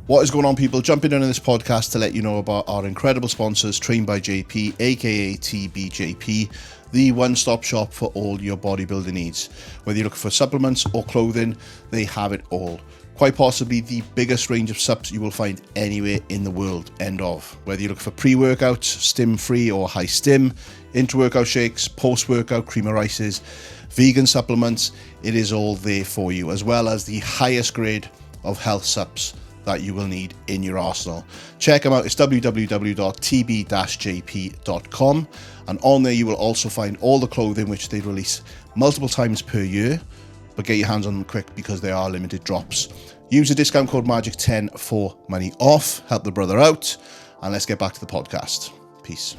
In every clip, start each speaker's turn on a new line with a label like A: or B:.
A: What is going on, people? Jumping in on this podcast to let you know about our incredible sponsors, Trained by JP, aka TBJP, the one-stop shop for all your bodybuilding needs. Whether you're looking for supplements or clothing, they have it all. Quite possibly the biggest range of subs you will find anywhere in the world, end of. Whether you're looking for pre-workouts, stim-free or high-stim, intra-workout shakes, post-workout cream of rices, vegan supplements, it is all there for you, as well as the highest grade of health subs that you will need in your arsenal. Check them out. It's www.tb-jp.com, and on there you will also find all the clothing which they release multiple times per year, but get your hands on them quick because they are limited drops. Use the discount code MAGIC10 for money off. Help the brother out, and let's get back to the podcast. Peace.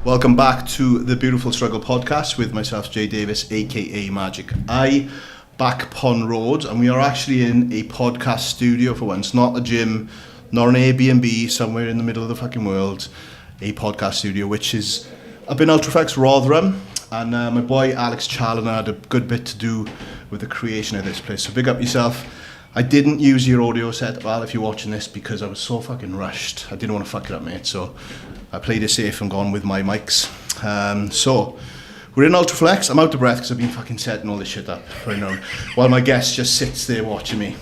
A: Welcome back to the Beautiful Struggle podcast with myself, Jay Davis, aka Magic I. Back Pond Road, and we are actually in a podcast studio for once, not a gym, not an Airbnb somewhere in the middle of the fucking world, a podcast studio, which is up in Ultraflex, Rotherham, and my boy Alex Challoner had a good bit to do with the creation of this place, so big up yourself. I didn't use your audio set, Al, if you're watching this, because I was so fucking rushed. I didn't want to fuck it up, mate, so I played it safe and gone with my mics. So we're in Ultraflex. I'm out of breath because I've been fucking setting all this shit up right now, while my guest just sits there watching me.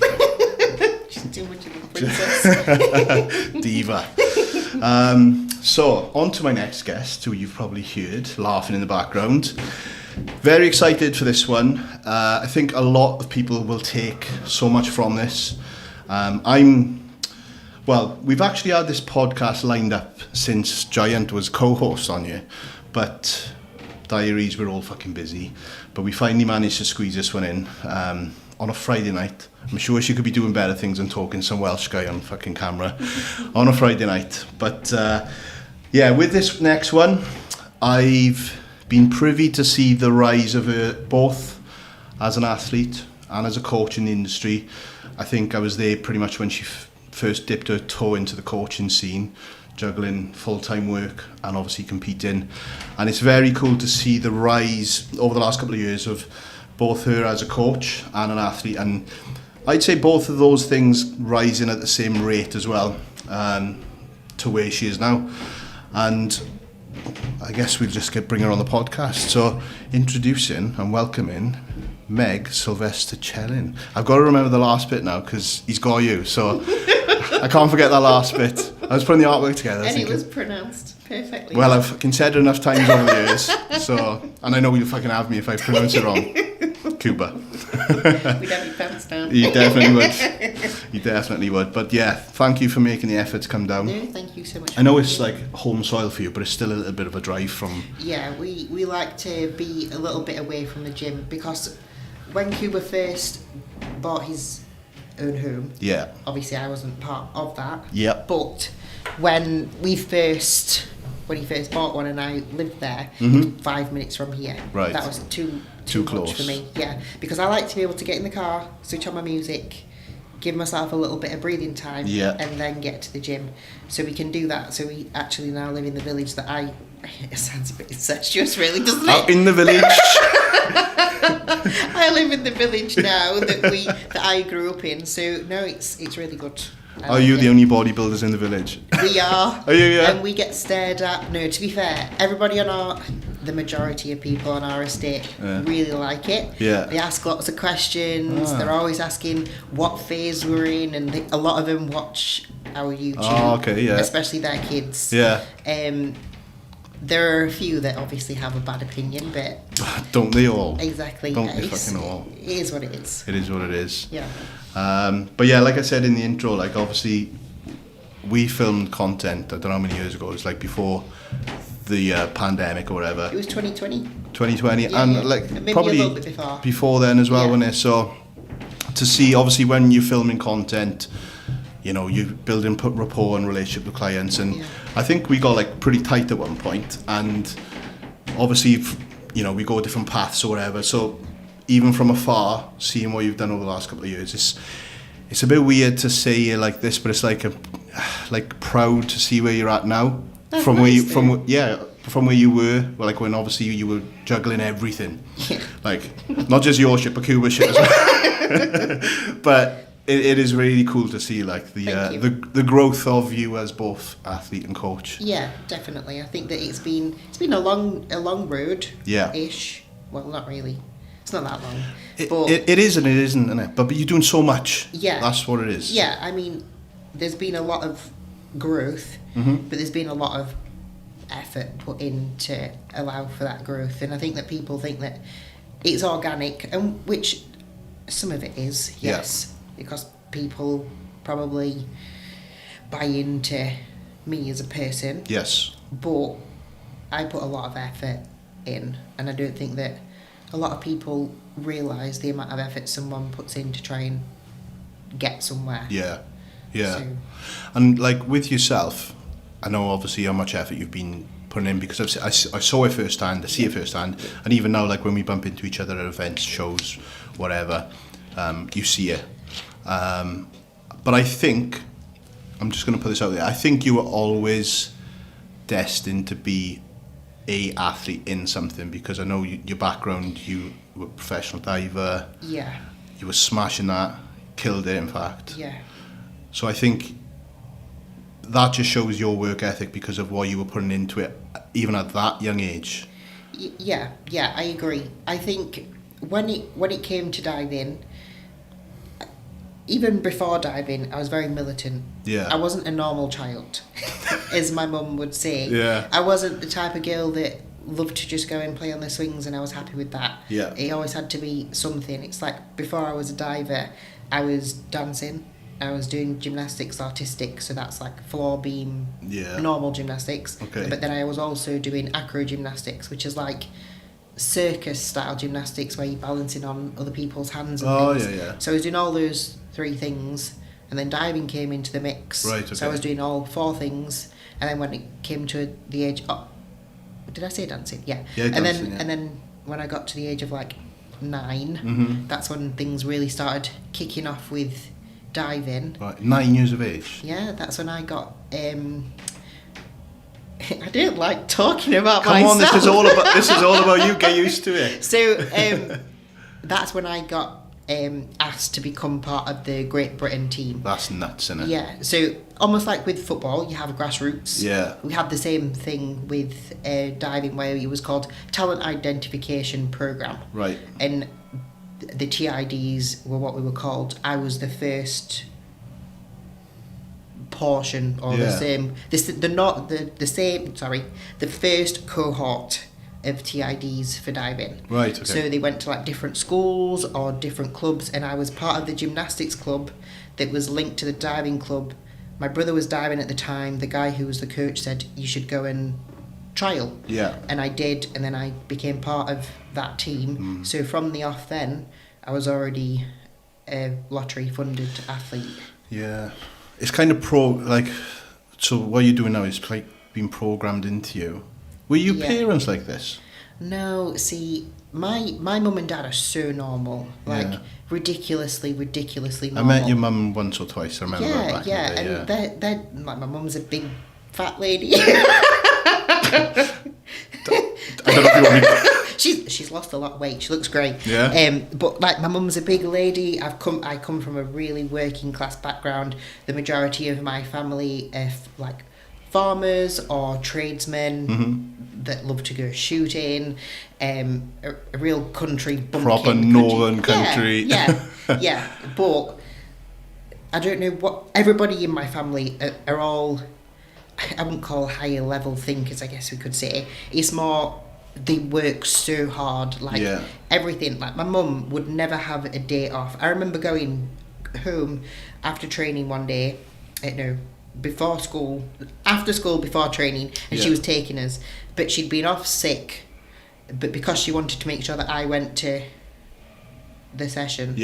B: She's too much of a princess.
A: Diva. So, on to my next guest, who you've probably heard laughing in the background. Very excited for this one. I think a lot of people will take so much from this. We've actually had this podcast lined up since Giant was co-host on here, but diaries were all fucking busy, but we finally managed to squeeze this one in on a Friday night. I'm sure she could be doing better things than talking some Welsh guy on fucking camera on a Friday night. But with this next one, I've been privy to see the rise of her both as an athlete and as a coach in the industry. I think I was there pretty much when she first dipped her toe into the coaching scene, juggling full-time work and obviously competing, and it's very cool to see the rise over the last couple of years of both her as a coach and an athlete, and I'd say both of those things rising at the same rate as well, to where she is now. And I guess we'll just bring her on the podcast. So introducing and welcoming Meg Sylvester Chelin. I've got to remember the last bit now because he's got you, so I can't forget that last bit. I was putting the artwork together.
B: And it was pronounced perfectly.
A: Well, I've fucking said it enough times over the years, so, and I know you'll fucking have me if I pronounce it wrong. Cuba.
B: We'd have your pants down.
A: You definitely would. You definitely would. But yeah, thank you for making the effort to come down.
B: No, thank you so much.
A: I know it's like home soil for you, but it's still a little bit of a drive from...
B: Yeah, we like to be a little bit away from the gym, because when Cuba first bought his own home,
A: yeah,
B: obviously I wasn't part of that.
A: Yeah.
B: But when he first bought one and I lived there, 5 minutes from here,
A: right,
B: that was too
A: close
B: much for me. Yeah, because I like to be able to get in the car, switch on my music, give myself a little bit of breathing time, and then get to the gym. So we can do that. So we actually now live in the village that it sounds a bit incestuous, really, doesn't it?
A: Out in the village.
B: I live in the village now that I grew up in. So no, it's really good.
A: Are you the only bodybuilders in the village?
B: We are.
A: Are you, yeah?
B: And we get stared at. No, to be fair, everybody the majority of people on our estate really like it.
A: Yeah.
B: They ask lots of questions. They're always asking what phase we're in, and a lot of them watch our YouTube.
A: Oh, okay, yeah.
B: Especially their kids.
A: Yeah.
B: There are a few that obviously have a bad opinion, but...
A: Don't they all?
B: Exactly.
A: Don't they fucking all?
B: It is what it is.
A: It is what it is.
B: Yeah.
A: But yeah, like I said in the intro, like obviously we filmed content, I don't know how many years ago, it was like before the pandemic or whatever.
B: It was 2020.
A: 2020,
B: yeah,
A: and
B: yeah.
A: like
B: maybe
A: probably
B: a little bit
A: before then as well, wasn't it? So to see, obviously when you're filming content, you know, you're building rapport and relationship with clients, and I think we got like pretty tight at one point, and obviously, you know, we go different paths or whatever, so even from afar, seeing what you've done over the last couple of years, it's a bit weird to say it like this, but it's like proud to see where you're at now.
B: That's
A: from
B: nice,
A: from where you were, well, like when obviously you were juggling everything, like not just your shit but Cuba shit as well. But it is really cool to see like the growth of you as both athlete and coach.
B: Yeah, definitely. I think that it's been a long road.
A: Yeah.
B: Ish. Well, not really. It's not that long.
A: It is and it isn't, isn't it? But you're doing so much.
B: Yeah.
A: That's what it is.
B: Yeah, I mean, there's been a lot of growth, but there's been a lot of effort put in to allow for that growth. And I think that people think that it's organic, and which some of it is, yes, because people probably buy into me as a person.
A: Yes.
B: But I put a lot of effort in, and I don't think that a lot of people realise the amount of effort someone puts in to try and get somewhere.
A: Yeah, yeah.
B: So,
A: and like with yourself, I know obviously how much effort you've been putting in, because I saw it firsthand, I see it firsthand, and even now, like when we bump into each other at events, shows, whatever, you see it. But I think, I'm just going to put this out there, I think you were always destined to be a athlete in something, because I know your background, you were a professional diver.
B: Yeah.
A: You were smashing that, killed it in fact.
B: Yeah.
A: So I think that just shows your work ethic because of what you were putting into it, even at that young age.
B: Yeah, I agree. I think when it came to diving, even before diving, I was very militant.
A: Yeah.
B: I wasn't a normal child, as my mum would say.
A: Yeah.
B: I wasn't the type of girl that loved to just go and play on the swings, and I was happy with that.
A: Yeah.
B: It always had to be something. It's like before I was a diver, I was dancing. I was doing gymnastics artistic, so that's like floor beam, normal gymnastics.
A: Okay.
B: But then I was also doing acro gymnastics, which is like circus style gymnastics where you're balancing on other people's hands and things.
A: Yeah.
B: So I was doing all those 3 things, and then diving came into the mix.
A: Right, okay.
B: So I was doing all 4 things, and then when it came to the age, did I say dancing? Yeah.
A: Yeah, dancing,
B: and then when I got to the age of like 9, that's when things really started kicking off with diving.
A: Right, 9 years of age.
B: Yeah, that's when I got. I don't like talking about
A: Come
B: myself.
A: on, this is all about you. Get used to it.
B: So that's when I got asked to become part of the Great Britain team.
A: That's nuts, isn't it?
B: Yeah, so almost like with football, you have grassroots.
A: Yeah.
B: We had the same thing with diving, where it was called Talent Identification Program.
A: Right.
B: And the TIDs were what we were called. I was the first portion, or the first cohort of TIDs for diving.
A: Right, okay.
B: So they went to like different schools or different clubs, and I was part of the gymnastics club that was linked to the diving club. My brother was diving at the time. The guy who was the coach said, you should go and trial.
A: Yeah.
B: And I did, and then I became part of that team. So from the off then, I was already a lottery funded athlete.
A: Yeah. It's kind of so what you're doing now is like being programmed into you. Were you parents like this?
B: No, see, my mum and dad are so normal, like ridiculously normal.
A: I met your mum once or twice, I remember.
B: And they're like, my mum's a big fat lady.
A: I don't know if you want me.
B: She's lost a lot of weight. She looks great.
A: Yeah.
B: But like my mum's a big lady. I come from a really working class background. The majority of my family are like farmers or tradesmen that love to go shooting. A real country bumpkin.
A: Proper northern country.
B: Yeah. But I don't know what everybody in my family are all. I wouldn't call higher level thinkers, I guess we could say. It's more they work so hard, like everything. Like my mum would never have a day off. I remember going home after training one day, before school, after school, before training, and she was taking us, but she'd been off sick, but because she wanted to make sure that I went to the session,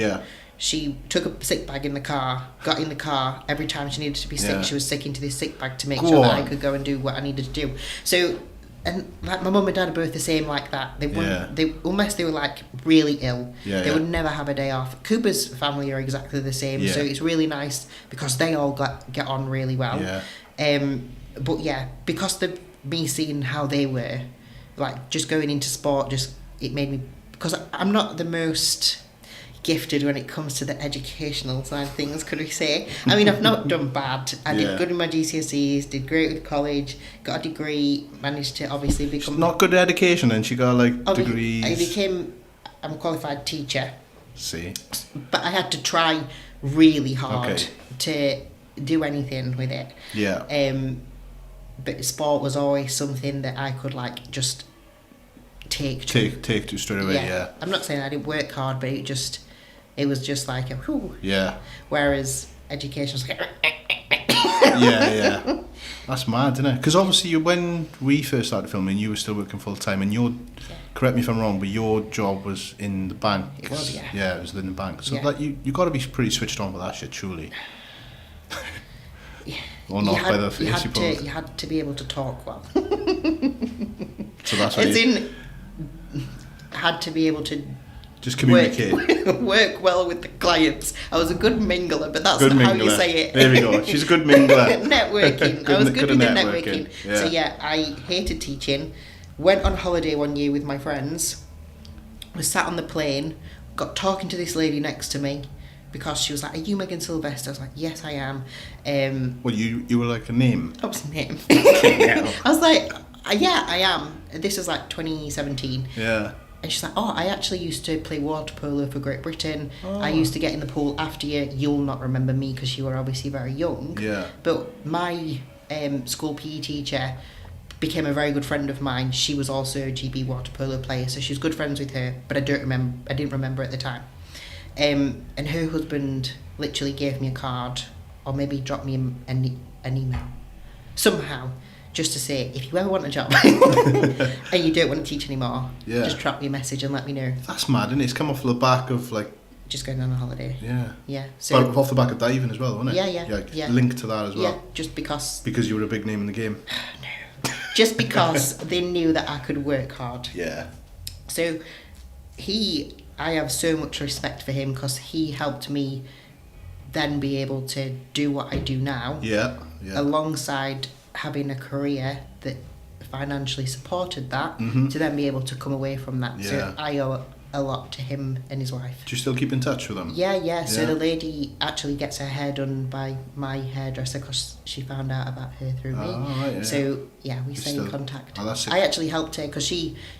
B: she took a sick bag in the car, got in the car. Every time she needed to be sick, she was sick into this sick bag to make sure that I could go and do what I needed to do. So, and like my mum and dad are both the same like that. They wouldn't, unless they were like really ill, they would never have a day off. Cooper's family are exactly the same, so it's really nice because they all get on really well. But yeah, because of me seeing how they were, like just going into sport, it made me, because I'm not the most gifted when it comes to the educational side of things, could we say? I mean, I've not done bad. I did good in my GCSEs, did great with college, got a degree, managed to obviously become...
A: She's not good at education, and she got like degrees.
B: I'm a qualified teacher.
A: See?
B: But I had to try really hard to do anything with it.
A: Yeah.
B: But sport was always something that I could like just take
A: to straight away. Yeah.
B: I'm not saying I didn't work hard, but it was just like a whew.
A: Yeah.
B: Whereas education was like
A: yeah. That's mad, isn't it? Because obviously when we first started filming, you were still working full time, and correct me if I'm wrong, but your job was in the bank.
B: It was, yeah.
A: Yeah, it was in the bank. So like you got to be pretty switched on with that shit, surely. Or not by the face, you suppose.
B: You had to be able to talk well.
A: So that's why
B: had to be able to
A: just communicate.
B: Work well with the clients. I was a good mingler, but that's not how you say it.
A: There we go. She's a good mingler.
B: Networking. I was good with the networking.
A: Yeah.
B: So yeah, I hated teaching. Went on holiday one year with my friends. Was sat on the plane. Got talking to this lady next to me. Because she was like, "Are you Megan Sylvester?" I was like, "Yes, I am."
A: Well, you were like a name.
B: I was a name. I was like, "Yeah, I am." This was like 2017.
A: Yeah.
B: And she's like, "Oh, I actually used to play water polo for Great Britain.
A: Oh.
B: I used to get in the pool after you. You'll not remember me because you were obviously very young."
A: Yeah.
B: But my school PE teacher became a very good friend of mine. She was also a GB water polo player, so she was good friends with her. But I didn't remember at the time. And her husband literally gave me a card, or maybe dropped me an email, somehow, just to say, if you ever want a job and you don't want to teach anymore, just drop me a message and let me know.
A: That's mad, isn't it? It's come off the back of like...
B: Just going on a holiday.
A: Yeah.
B: Yeah. So
A: but off the back of diving as well, wasn't it?
B: Yeah.
A: Linked to that as well.
B: Yeah, just because...
A: Because you were a big name in the game.
B: No. Just because they knew that I could work hard.
A: Yeah.
B: So I have so much respect for him because he helped me then be able to do what I do now.
A: Yeah.
B: Alongside having a career that financially supported that, to then be able to come away from that.
A: Yeah.
B: So I owe a lot to him and his wife.
A: Do you still keep in touch with them?
B: Yeah. So the lady actually gets her hair done by my hairdresser because she found out about her through me.
A: Right, yeah.
B: So yeah, we stay in contact.
A: Oh, that's sick.
B: I actually helped her because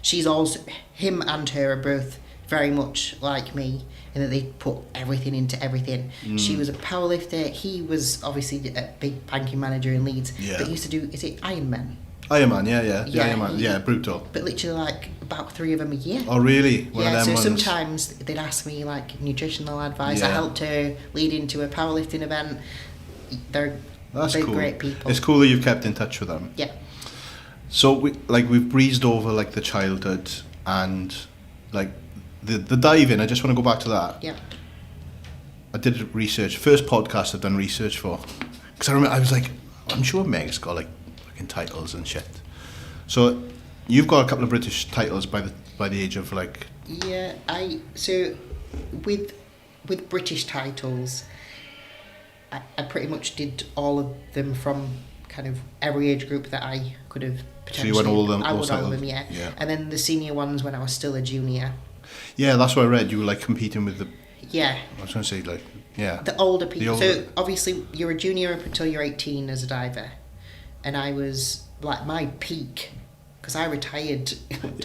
B: she's also, him and her are both very much like me in that they put everything into everything. She was a powerlifter. He was obviously a big banking manager in Leeds.
A: Yeah.
B: But he used to do, is it Ironman?
A: Ironman, yeah. Ironman, yeah, brutal.
B: But literally like about 3 of them a year.
A: Oh, really? One of them
B: so
A: ones.
B: sometimes they'd ask me like nutritional advice. I helped her lead into a powerlifting event. They're
A: cool.
B: Great people.
A: It's cool that you've kept in touch with them.
B: Yeah.
A: So we've breezed over like the childhood and like the diving. I just want to go back to that.
B: Yeah.
A: I did research. First podcast I've done research for. Because I remember I was like, I'm sure Meg's got like fucking titles and shit. So you've got a couple of British titles by the age of like...
B: Yeah, so with British titles, I pretty much did all of them from kind of every age group that I could have potentially...
A: So you won all of them?
B: I won all of them, yeah. And then the senior ones when I was still a junior.
A: Yeah, that's what I read. You were like competing with the...
B: Yeah.
A: I was going to say like, yeah.
B: The older people. So obviously you're a junior up until you're 18 as a diver. And I was like my peak... Because I retired.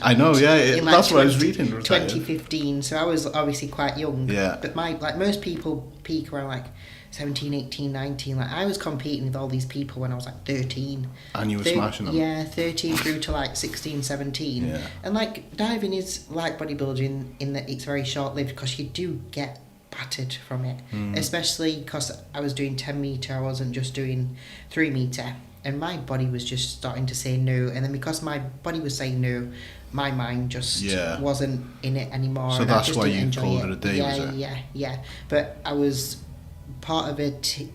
A: I know, yeah. That's what I was reading.
B: 2015, so I was obviously quite young.
A: Yeah.
B: But like most people peak around like 17, 18, 19. Like I was competing with all these people when I was like 13.
A: And you were smashing them.
B: Yeah, 13 through to like 16, 17.
A: Yeah.
B: And like diving is like bodybuilding in that it's very short lived because you do get battered from it. Especially because I was doing 10 metre, I wasn't just doing 3 metre. And my body was just starting to say no. And then because my body was saying no, my mind just wasn't in it anymore.
A: So that's why you called it a day, was it?
B: Yeah. But I was part of a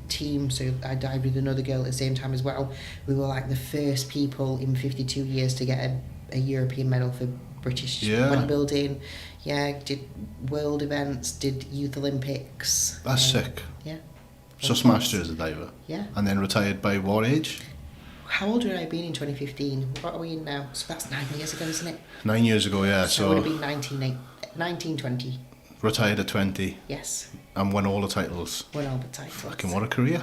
B: team, so I dived with another girl at the same time as well. We were like the first people in 52 years to get a European medal for British bodybuilding. Yeah, did world events, did youth Olympics.
A: That's sick.
B: Yeah.
A: So smashed her as a diver.
B: Yeah.
A: And then retired by what age?
B: How old would I have been in 2015? What are we in now? So that's 9 years ago, isn't it?
A: 9 years ago, yeah.
B: So I would have been 1920.
A: Retired at 20.
B: Yes.
A: And won all the titles.
B: Won all the titles.
A: Fucking what a career.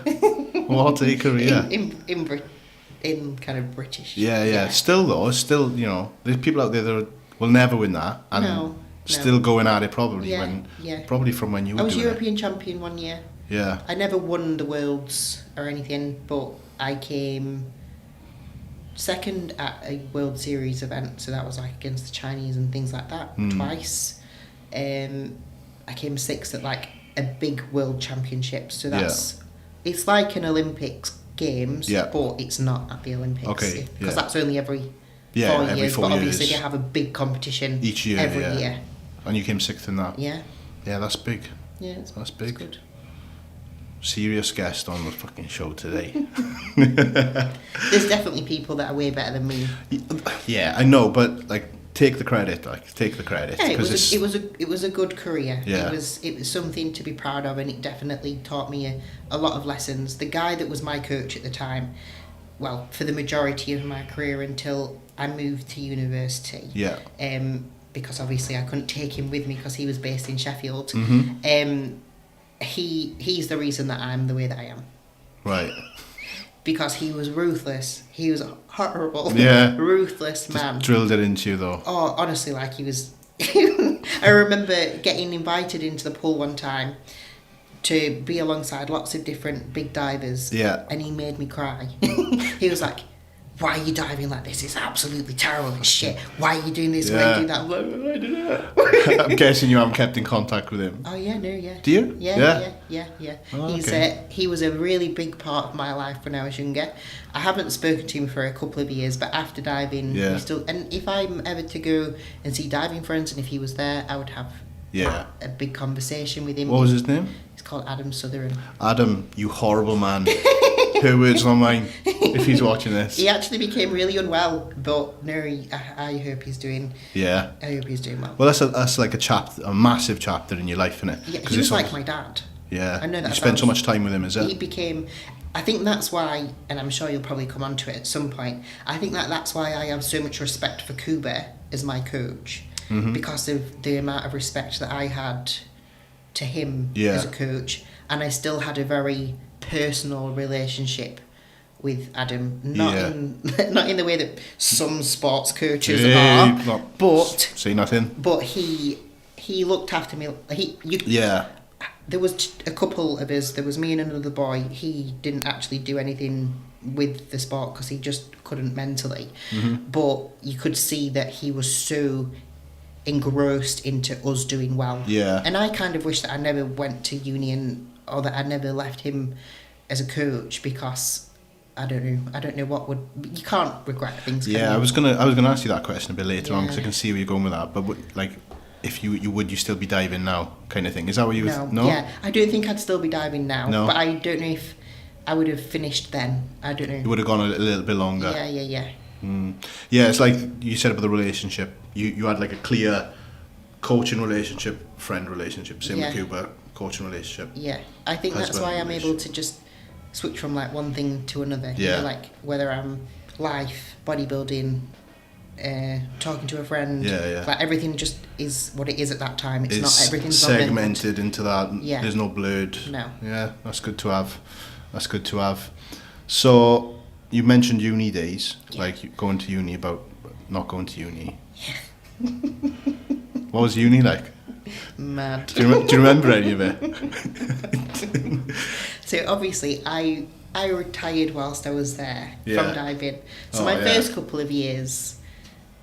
A: What a career.
B: In kind of British.
A: Yeah. Still though, you know, there's people out there that will never win that. And still going at it probably probably from when you were doing it.
B: I was European champion one year.
A: Yeah.
B: I never won the Worlds or anything, but I came second at a World Series event, so that was like against the Chinese and things like that, twice. I came sixth at like a big World Championship, so it's like an Olympics Games, but it's not at the Olympics.
A: Okay.
B: Because that's only every 4
A: every
B: years,
A: 4
B: but obviously
A: years.
B: they have a big competition
A: each year.
B: every year.
A: And you came sixth in that.
B: Yeah.
A: Yeah, that's big.
B: Yeah,
A: that's big.
B: It's good.
A: Serious guest on the fucking show today.
B: There's definitely people that are way better than me.
A: Yeah, I know, but like, take the credit.
B: Yeah, it was a good career.
A: Yeah.
B: It was something to be proud of, and it definitely taught me a lot of lessons. The guy that was my coach at the time, well, for the majority of my career until I moved to university.
A: Yeah.
B: Because obviously I couldn't take him with me because he was based in Sheffield. He's the reason that I'm the way that I am.
A: Right.
B: Because he was ruthless. He was a horrible, ruthless man.
A: Just drilled it into you though.
B: Oh, honestly, like he was... I remember getting invited into the pool one time to be alongside lots of different big divers.
A: Yeah.
B: And he made me cry. He was like, why are you diving like this? It's absolutely terrible. It's shit. Why are you doing this? Why are you doing that? I'm like, I don't know.
A: I'm guessing you haven't kept in contact with him.
B: Oh, yeah, no, yeah.
A: Do you?
B: Yeah.
A: Oh, okay.
B: He was a really big part of my life when I was younger. I haven't spoken to him for a couple of years, but after diving, we still... And if I'm ever to go and see diving friends, and if he was there, I would have a big conversation with him.
A: What was his name?
B: He's called Adam Sutherland.
A: Adam, you horrible man. Her words, not mine, if he's watching this.
B: He actually became really unwell, but no, I hope he's doing...
A: Yeah.
B: I hope he's doing well.
A: Well, that's like a massive chapter in your life, isn't it?
B: Yeah, he was like my dad.
A: Yeah.
B: I know that.
A: You spent so much time with him, is it?
B: He became... I think that's why, and I'm sure you'll probably come on to it at some point, I think that's why I have so much respect for 𝘗𝘭𝘰𝘵 as my coach, because of the amount of respect that I had to him as a coach, and I still had a very personal relationship with Adam, not in the way that some sports coaches are, but
A: say nothing.
B: But he looked after me. There was a couple of us. There was me and another boy. He didn't actually do anything with the sport because he just couldn't mentally. But you could see that he was so engrossed into us doing well. Yeah. And I kind of wish that I never went to uni or that I never left him as a coach, because I don't know what would... You can't regret things.
A: Yeah, I was gonna ask you that question a bit later on, because I can see where you're going with that. But like, if you still be diving now, kind of thing? Is that what you... No?
B: Yeah, I don't think I'd still be diving now. No. But I don't know if I would have finished then. I don't know. You
A: would have gone a little bit longer.
B: Yeah.
A: Yeah, it's like you said about the relationship. You had like a clear coaching relationship, friend relationship. Same with 𝘗𝘭𝘰𝘵, coaching relationship.
B: Yeah, I think that's why I'm able to just switch from like one thing to another.
A: Yeah.
B: You know, like whether I'm life, bodybuilding, talking to a friend.
A: Yeah.
B: Like everything just is what it is at that time. It's not everything's
A: segmented into that.
B: Yeah.
A: There's no blurred.
B: No.
A: Yeah, that's good to have. So you mentioned uni days, like going to uni, about not going to uni.
B: Yeah.
A: What was uni like?
B: Mad.
A: Do you remember any of it?
B: So obviously I retired whilst I was there from diving. So first couple of years,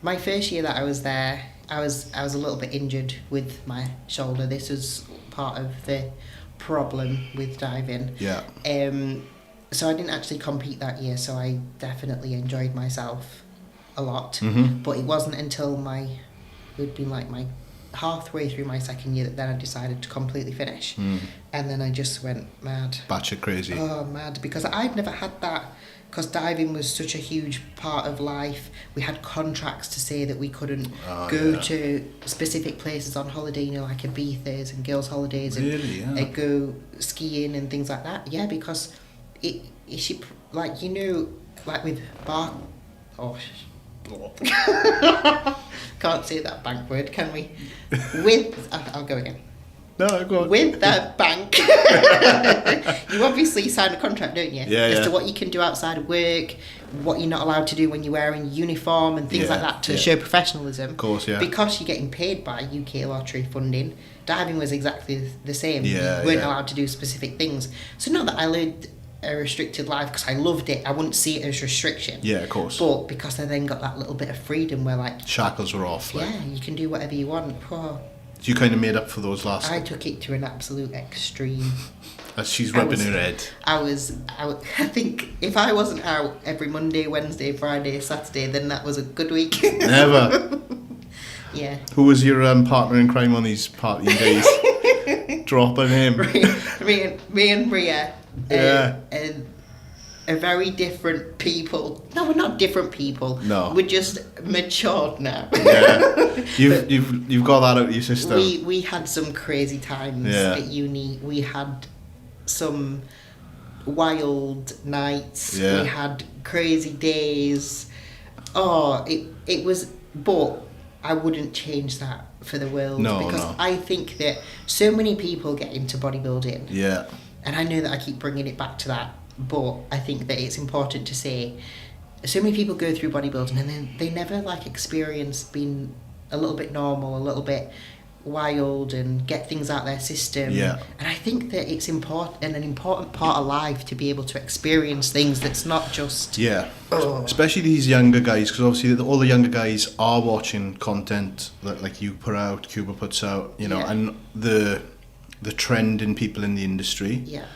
B: my first year that I was there, I was a little bit injured with my shoulder. This was part of the problem with diving.
A: Yeah.
B: So I didn't actually compete that year, so I definitely enjoyed myself a lot. But it wasn't until it would be like my halfway through my second year that then I decided to completely finish. And then I just went mad.
A: Batshit crazy.
B: Oh, mad. Because I'd never had that, because diving was such a huge part of life. We had contracts to say that we couldn't go to specific places on holiday, you know, like Ibiza's and girls' holidays, and go skiing and things like that. Yeah, because she, like, you know, like with bar... Oh, can't say that bank word, can we? I'll go again.
A: No, go on.
B: With the bank, you obviously sign a contract, don't you?
A: Yeah,
B: As to what you can do outside of work, what you're not allowed to do when you're wearing uniform and things like that to show professionalism.
A: Of course, yeah.
B: Because you're getting paid by UK lottery funding, diving was exactly the same.
A: Yeah,
B: you weren't allowed to do specific things. So not that I lived a restricted life because I loved it. I wouldn't see it as restriction.
A: Yeah, of course.
B: But because I then got that little bit of freedom where like...
A: Shackles were off. Like.
B: Yeah, you can do whatever you want. Oh,
A: So you kind of made up for those last...
B: I took it to an absolute extreme.
A: As she's rubbing her head.
B: I think if I wasn't out every Monday, Wednesday, Friday, Saturday, then that was a good week.
A: Never.
B: Yeah.
A: Who was your partner in crime on these partying days? Dropping him.
B: Me and Bria.
A: Yeah.
B: Are very different people. No, we're not different people.
A: No.
B: We're just matured now.
A: Yeah. You've got that out of your system.
B: We had some crazy times at uni. We had some wild nights.
A: Yeah.
B: We had crazy days. Oh, it was, but I wouldn't change that for the world.
A: No,
B: because
A: no.
B: I think that so many people get into bodybuilding.
A: Yeah.
B: And I know that I keep bringing it back to that, but I think that it's important to say so many people go through bodybuilding and then they never like experience being a little bit normal, a little bit wild and get things out their system.
A: Yeah.
B: And I think that it's important and an important part of life to be able to experience things that's not just...
A: Yeah. Especially these younger guys, because obviously all the younger guys are watching content that like you put out, Cuba puts out, you know, and the trend in people in the industry.
B: Yeah.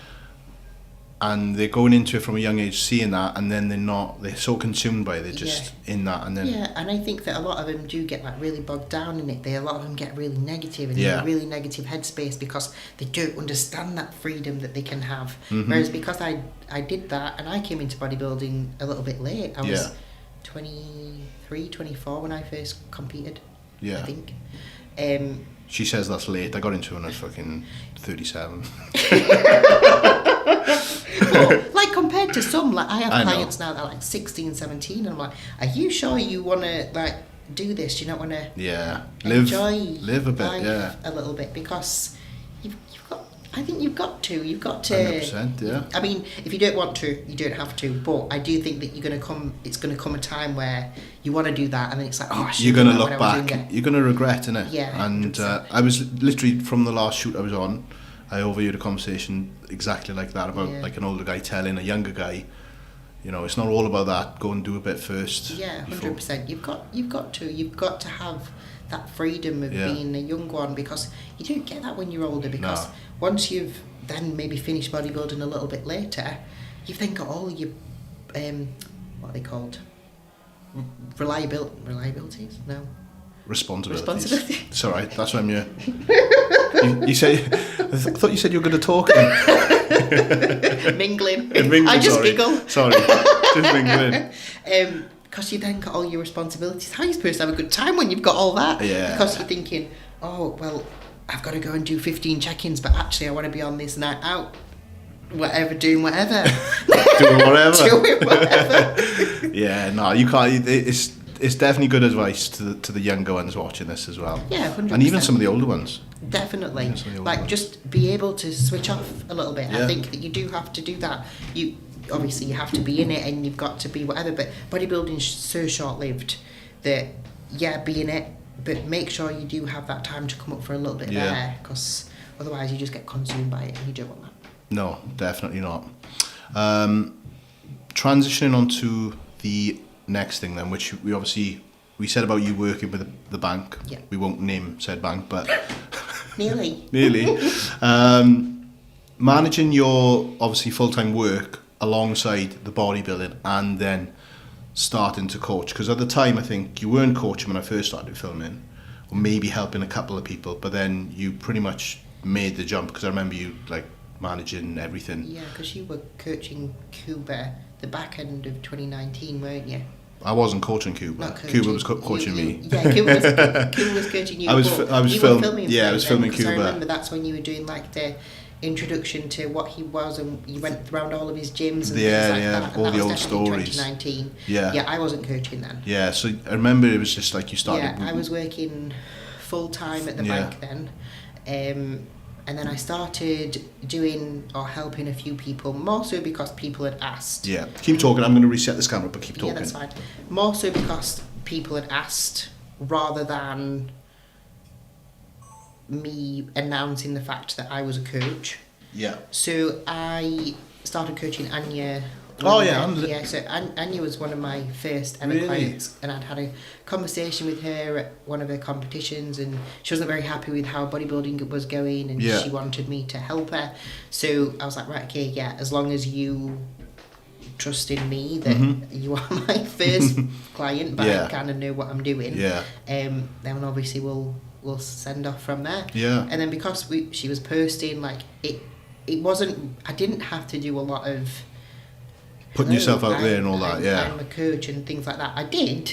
A: And they're going into it from a young age, seeing that, and then they're so consumed by it, they're just in that, and then...
B: Yeah, and I think that a lot of them do get like really bogged down in it. A lot of them get really negative and in a really negative headspace because they don't understand that freedom that they can have. Mm-hmm. Whereas because I did that, and I came into bodybuilding a little bit late. I was 23, 24 when I first competed, I think.
A: She says that's late. I got into it when I was fucking 37.
B: Well, like compared to some, like I have clients now that are like 16, 17, and I'm like, are you sure you want to like do this? Do you not want to enjoy
A: live a bit,
B: life a little bit? Because you've got, I think you've got to
A: 100%, yeah.
B: I mean, if you don't want to, you don't have to, but I do think that it's going to come a time where you want to do that, and then it's like, oh,
A: you're going to look back, you're going to regret, innit?
B: Yeah.
A: And I was literally, from the last shoot I was on, I overheard a conversation exactly like that about like an older guy telling a younger guy, you know, it's not all about that. Go and do a bit first.
B: Yeah, 100%. You've got to have that freedom of being a young one, because you don't get that when you're older. Because once you've then maybe finished bodybuilding a little bit later, you've then got all your what are they called? Reliabilities? No.
A: Responsibilities. It's alright, that's why I'm here. You say, I thought you said you were good at talking.
B: Mingling.
A: Mingling.
B: I just giggle.
A: Sorry, just mingling.
B: Because you then got all your responsibilities. How are you supposed to have a good time when you've got all that?
A: Yeah.
B: Because you're thinking, oh, well, I've got to go and do 15 check-ins, but actually I want to be on this night out. Doing whatever.
A: Doing whatever.
B: Doing whatever.
A: Yeah, no, you can't. It's definitely good advice to the younger ones watching this as well.
B: Yeah, 100%.
A: And even some of the older ones.
B: Definitely. Just be able to switch off a little bit. Yeah. I think that you do have to do that. You have to be in it, and you've got to be whatever, but bodybuilding's so short-lived that, be in it, but make sure you do have that time to come up for a little bit of air, because otherwise you just get consumed by it, and you don't want that. No,
A: definitely not. Transitioning on to the next thing then, which we said about you working with the bank.
B: Yeah.
A: We won't name said bank, but
B: nearly.
A: Managing your obviously full-time work alongside the bodybuilding, and then starting to coach, because at the time I think you weren't coaching when I first started filming, or maybe helping a couple of people, but then you pretty much made the jump, because I remember you like managing everything.
B: Yeah, because you were coaching Cuba the back end of 2019, weren't you?
A: I wasn't coaching Cuba.
B: Not coaching.
A: Cuba was coaching me.
B: Yeah, Cuba was coaching you.
A: I was filming. Yeah, I was filming Cuba.
B: I remember that's when you were doing like the introduction to what he was, and you went around all of his gyms and things like that.
A: All
B: and
A: the
B: that
A: old
B: was
A: stories.
B: 2019.
A: Yeah,
B: I wasn't coaching then.
A: Yeah, so I remember it was just like you started.
B: Yeah, I was working full time at the bank then, And then I started doing or helping a few people, more so because people had asked.
A: Yeah, keep talking. I'm going to reset this camera, but keep talking.
B: Yeah, that's fine. More so because people had asked rather than me announcing the fact that I was a coach.
A: Yeah.
B: So I started coaching Anya.
A: Oh yeah,
B: yeah. So Anya was one of my first ever clients, and I'd had a conversation with her at one of her competitions, and she wasn't very happy with how bodybuilding was going, and she wanted me to help her. So I was like, right, okay, yeah, as long as you trust in me that you are my first client, but I kind of know what I'm doing.
A: Yeah.
B: Then obviously we'll send off from there.
A: Yeah.
B: And then because she was posting, like it wasn't. I didn't have to do a lot of
A: putting yourself out there and all that. Yeah.
B: I'm a coach and things like that. I did,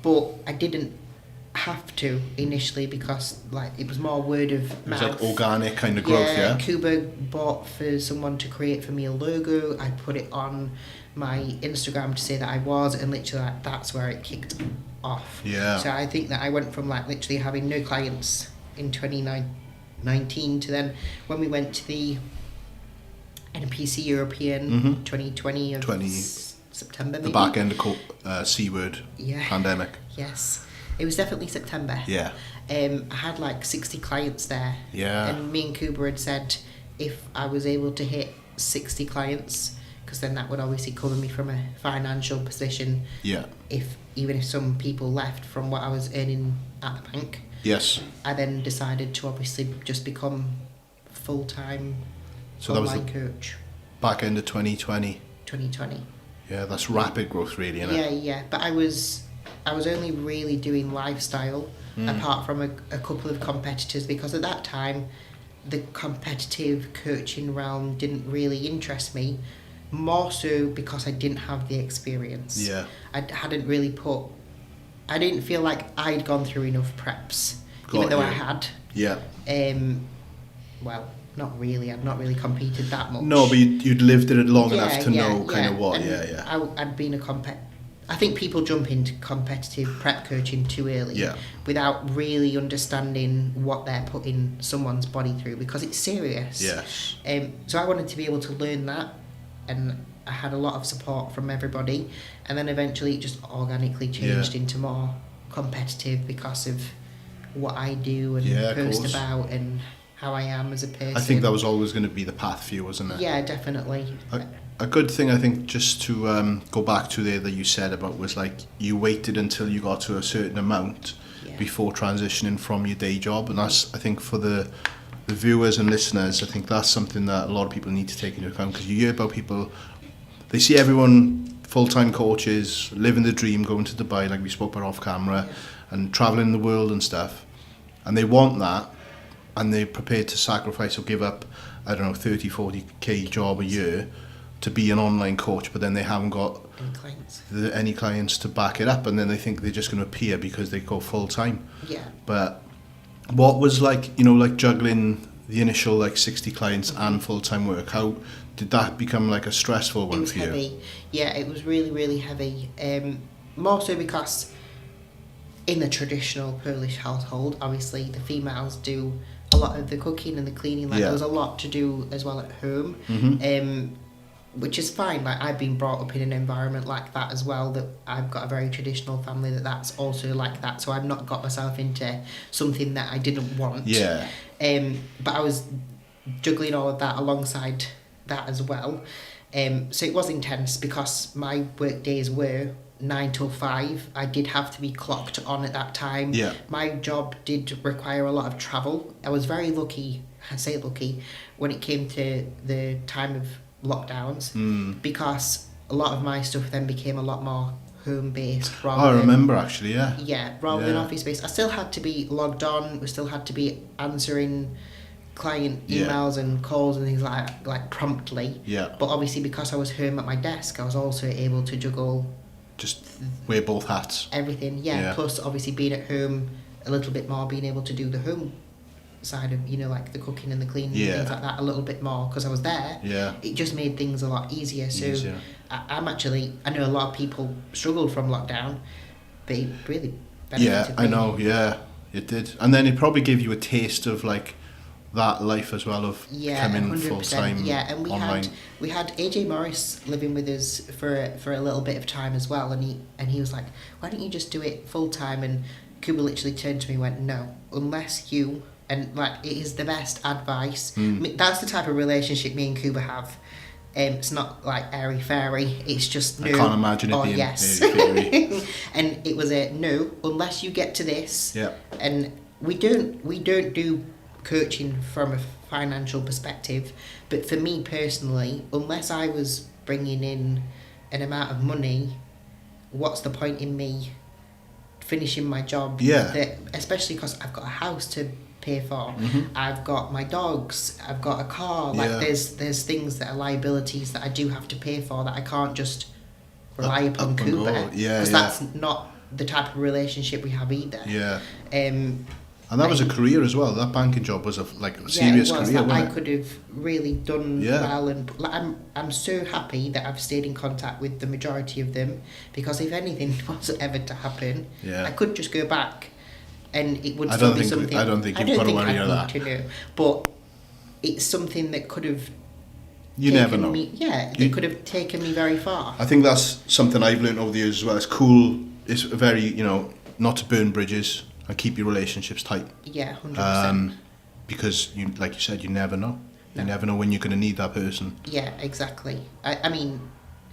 B: but I didn't have to initially because like it was more word of mouth.
A: It was like organic kind of growth. Yeah.
B: 𝘗𝘳𝘰𝘯𝘵 bought for someone to create for me a logo. I put it on my Instagram to say that I was, and literally like, that's where it kicked off.
A: Yeah.
B: So I think that I went from like literally having no clients in 2019 to then when we went to the NPC European 2020 of September, maybe?
A: The back end of C word pandemic.
B: Yes, it was definitely September.
A: Yeah.
B: I had like 60 clients there.
A: Yeah.
B: And me and 𝘗𝘳𝘰𝘯𝘵 had said if I was able to hit 60 clients, because then that would obviously cover me from a financial position.
A: Yeah.
B: Even if some people left from what I was earning at the bank.
A: Yes.
B: I then decided to obviously just become full-time online coach.
A: Back end of 2020.
B: 2020.
A: Yeah, that's rapid growth, really, isn't it?
B: Yeah. But I was only really doing lifestyle, apart from a couple of competitors, because at that time, the competitive coaching realm didn't really interest me. More so because I didn't have the experience.
A: Yeah.
B: I didn't feel like I'd gone through enough preps, even though I had.
A: Yeah.
B: Well, not really. I'd not really competed that much.
A: No, but you'd lived it long enough to know kind of what.
B: And I'd been I think people jump into competitive prep coaching too early without really understanding what they're putting someone's body through, because it's serious.
A: Yes.
B: So I wanted to be able to learn that, and I had a lot of support from everybody, and then eventually it just organically changed into more competitive because of what I do and post about and how I am as a person.
A: I think that was always going to be the path for you, wasn't it?
B: Yeah, definitely.
A: A good thing, I think, just to go back to there that you said about was like you waited until you got to a certain amount before transitioning from your day job, and that's, I think, for the viewers and listeners, I think that's something that a lot of people need to take into account, because you hear about people, they see everyone full-time coaches living the dream, going to Dubai like we spoke about off camera, and traveling the world and stuff, and they want that, and they're prepared to sacrifice or give up, I don't know, 30-40k job a year to be an online coach, but then they haven't got any clients to back it up, and then they think they're just going to appear because they go full-time.
B: Yeah.
A: But what was like juggling the initial 60 clients and full-time work? How did that become like a stressful one for you? It was
B: heavy. Yeah, it was really, really heavy. More so because in the traditional Polish household, obviously the females do a lot of the cooking and the cleaning. There was a lot to do as well at home, which is fine. Like, I've been brought up in an environment like that as well, that I've got a very traditional family that's also like that, so I've not got myself into something that I didn't want.
A: Yeah.
B: But I was juggling all of that alongside that as well. So it was intense because my work days were 9 till 5. I did have to be clocked on at that time.
A: Yeah.
B: My job did require a lot of travel. I was very lucky, I say lucky, when it came to the time of lockdowns, because a lot of my stuff then became a lot more home-based.
A: I remember actually, yeah.
B: Yeah, rather than office-based. I still had to be logged on, we still had to be answering client emails and calls and things like promptly.
A: Yeah.
B: But obviously because I was home at my desk, I was also able to juggle
A: just wear both hats.
B: Everything, yeah. Plus, obviously, being at home a little bit more, being able to do the home side of, like the cooking and the cleaning and things like that a little bit more, because I was there.
A: Yeah.
B: It just made things a lot easier. So I know a lot of people struggled from lockdown, but it really benefited me.
A: I know, it did. And then it probably gave you a taste of that life as well of coming
B: 100%,
A: full time.
B: Yeah, and
A: online.
B: we had AJ Morris living with us for a little bit of time as well, and he was like, why don't you just do it full time? And 𝘗𝘳𝘰𝘗𝘵 literally turned to me and went, no, unless you, and like, it is the best advice. I mean, that's the type of relationship me and 𝘗𝘳𝘰 have. It's not like airy fairy. It's just no.
A: I can't imagine it being
B: yes.
A: airy fairy.
B: And it was a no unless you get to this.
A: Yeah.
B: And we don't do coaching from a financial perspective, but for me personally, unless I was bringing in an amount of money, what's the point in me finishing my job?
A: Yeah.
B: Especially because I've got a house to pay for. I've got my dogs, I've got a car, like there's things that are liabilities that I do have to pay for that I can't just rely upon 𝘗𝘳𝘰, because that's not the type of relationship we have either.
A: And that was a career as well. That banking job was a serious career, wasn't
B: I could have really done well, and I'm so happy that I've stayed in contact with the majority of them, because if anything was ever to happen, I could just go back and it would still be something.
A: I don't think you've got to worry about that.
B: But it's something that could have.
A: You never know.
B: It could have taken me very far.
A: I think that's something I've learned over the years as well. It's cool. It's very, not to burn bridges and keep your relationships tight.
B: Yeah, 100%.
A: Because, like you said, you never know. You never know when you're going to need that person.
B: Yeah, exactly. I mean,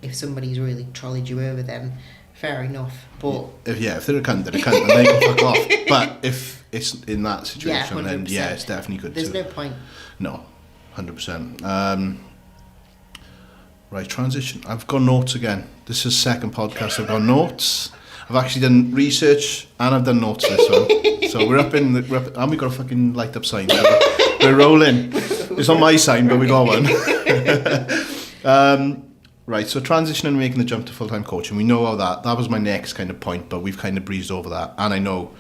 B: if somebody's really trolleyed you over, then fair enough. But
A: if they're a cunt, and they can fuck off. But if it's in that situation, then it's definitely good.
B: There's no point.
A: No, 100%. Right, transition. I've got notes again. This is the second podcast I've got notes. I've actually done research and I've done notes this one. So we're up and we got a fucking light up sign. We're rolling. It's not my sign, but we got one. Right, so transitioning and making the jump to full-time coaching. We know how that was my next kind of point, but we've kind of breezed over that. And I know,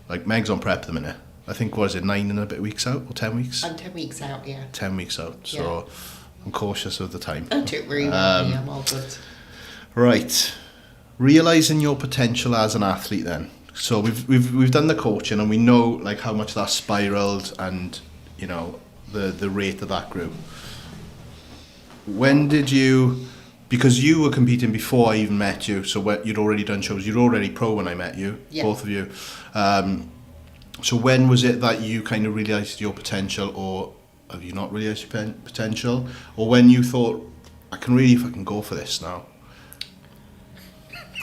A: like, Meg's on prep at the minute. I think, 9 and a bit weeks out, or 10 weeks?
B: I'm 10 weeks out, yeah.
A: 10 weeks out, so I'm cautious of the time.
B: Don't worry about me, I'm all good.
A: Right. Realising your potential as an athlete then. So we've done the coaching and we know like how much that spiraled and the rate of that grew. When did you, because you were competing before I even met you, so you'd already done shows, you'd already pro when I met you, both of you. So when was it that you kind of realised your potential, or have you not realised your potential, or when you thought, I can really fucking go for this now?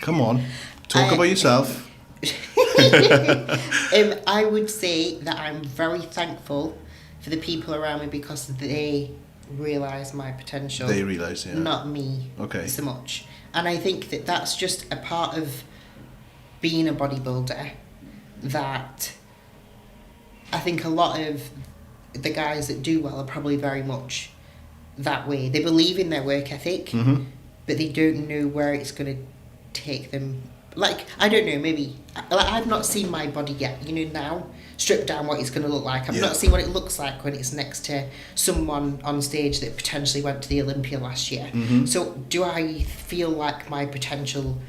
A: Come on, talk about yourself.
B: I would say that I'm very thankful for the people around me because they realise my potential.
A: They realise,
B: not me so much. And I think that that's just a part of being a bodybuilder, that I think a lot of the guys that do well are probably very much that way. They believe in their work ethic, but they don't know where it's going to take them. Like, I don't know, maybe I've not seen my body yet, now stripped down what it's going to look like. I've not seen what it looks like when it's next to someone on stage that potentially went to the Olympia last year. So do I feel like my potential,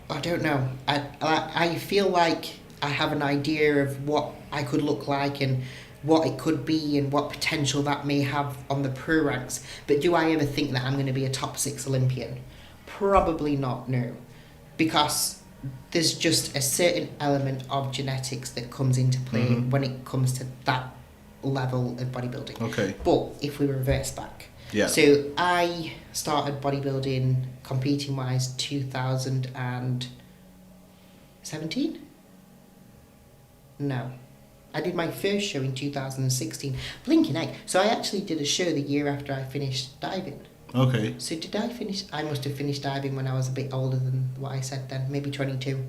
B: I don't know, I feel like I have an idea of what I could look like and what it could be and what potential that may have on the pro ranks, but do I ever think that I'm going to be a top 6 Olympian? Probably not, no. Because there's just a certain element of genetics that comes into play when it comes to that level of bodybuilding.
A: Okay.
B: But if we reverse back. So I started bodybuilding, competing wise, 2017? No. I did my first show in 2016. Blinking egg. So I actually did a show the year after I finished diving.
A: Okay.
B: So did I finish? I must have finished diving when I was a bit older than what I said then, maybe 22.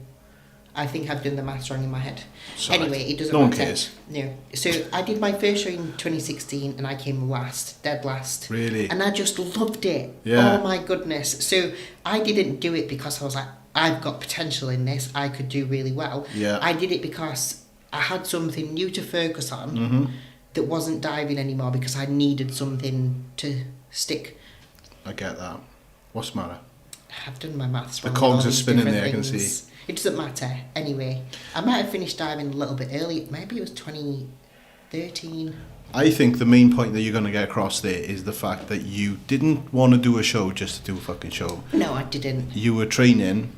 B: I think I've done the maths wrong in my head.
A: Sorry.
B: Anyway, it doesn't
A: matter. No
B: one
A: cares.
B: No. So I did my first show in 2016 and I came last, dead last.
A: Really?
B: And I just loved it.
A: Yeah.
B: Oh my goodness. So I didn't do it because I was like, I've got potential in this, I could do really well.
A: Yeah.
B: I did it because I had something new to focus on that wasn't diving anymore, because I needed something to stick.
A: I get that. What's the matter?
B: I've done my maths wrong.
A: The cogs are spinning there, I can see.
B: It doesn't matter. Anyway, I might have finished diving a little bit early. Maybe it was 2013.
A: I think the main point that you're going to get across there is the fact that you didn't want to do a show just to do a fucking show.
B: No, I didn't.
A: You were training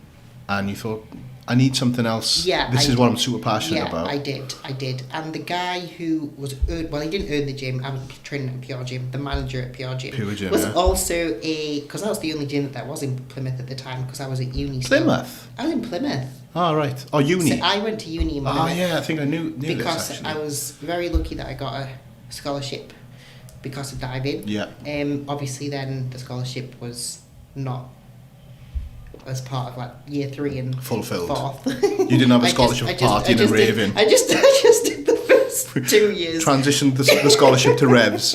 A: and you thought, I need something else.
B: Yeah,
A: this is what I'm super passionate about.
B: I did. And the guy who was, he didn't own the gym. I was training at Pure Gym. The manager at Pure Gym, was also because that was the only gym that was in Plymouth at the time, because I was at uni.
A: Plymouth?
B: I was in Plymouth.
A: Oh, right. Oh, uni.
B: So I went to uni in Plymouth.
A: Oh, yeah, I think I knew
B: because
A: this,
B: I was very lucky that I got a scholarship because of diving.
A: Yeah.
B: Obviously, then the scholarship was not as part of like year 3 and
A: fulfilled.
B: 4th.
A: You didn't have a scholarship for partying and raving.
B: I just did the first 2 years.
A: Transitioned the scholarship to revs.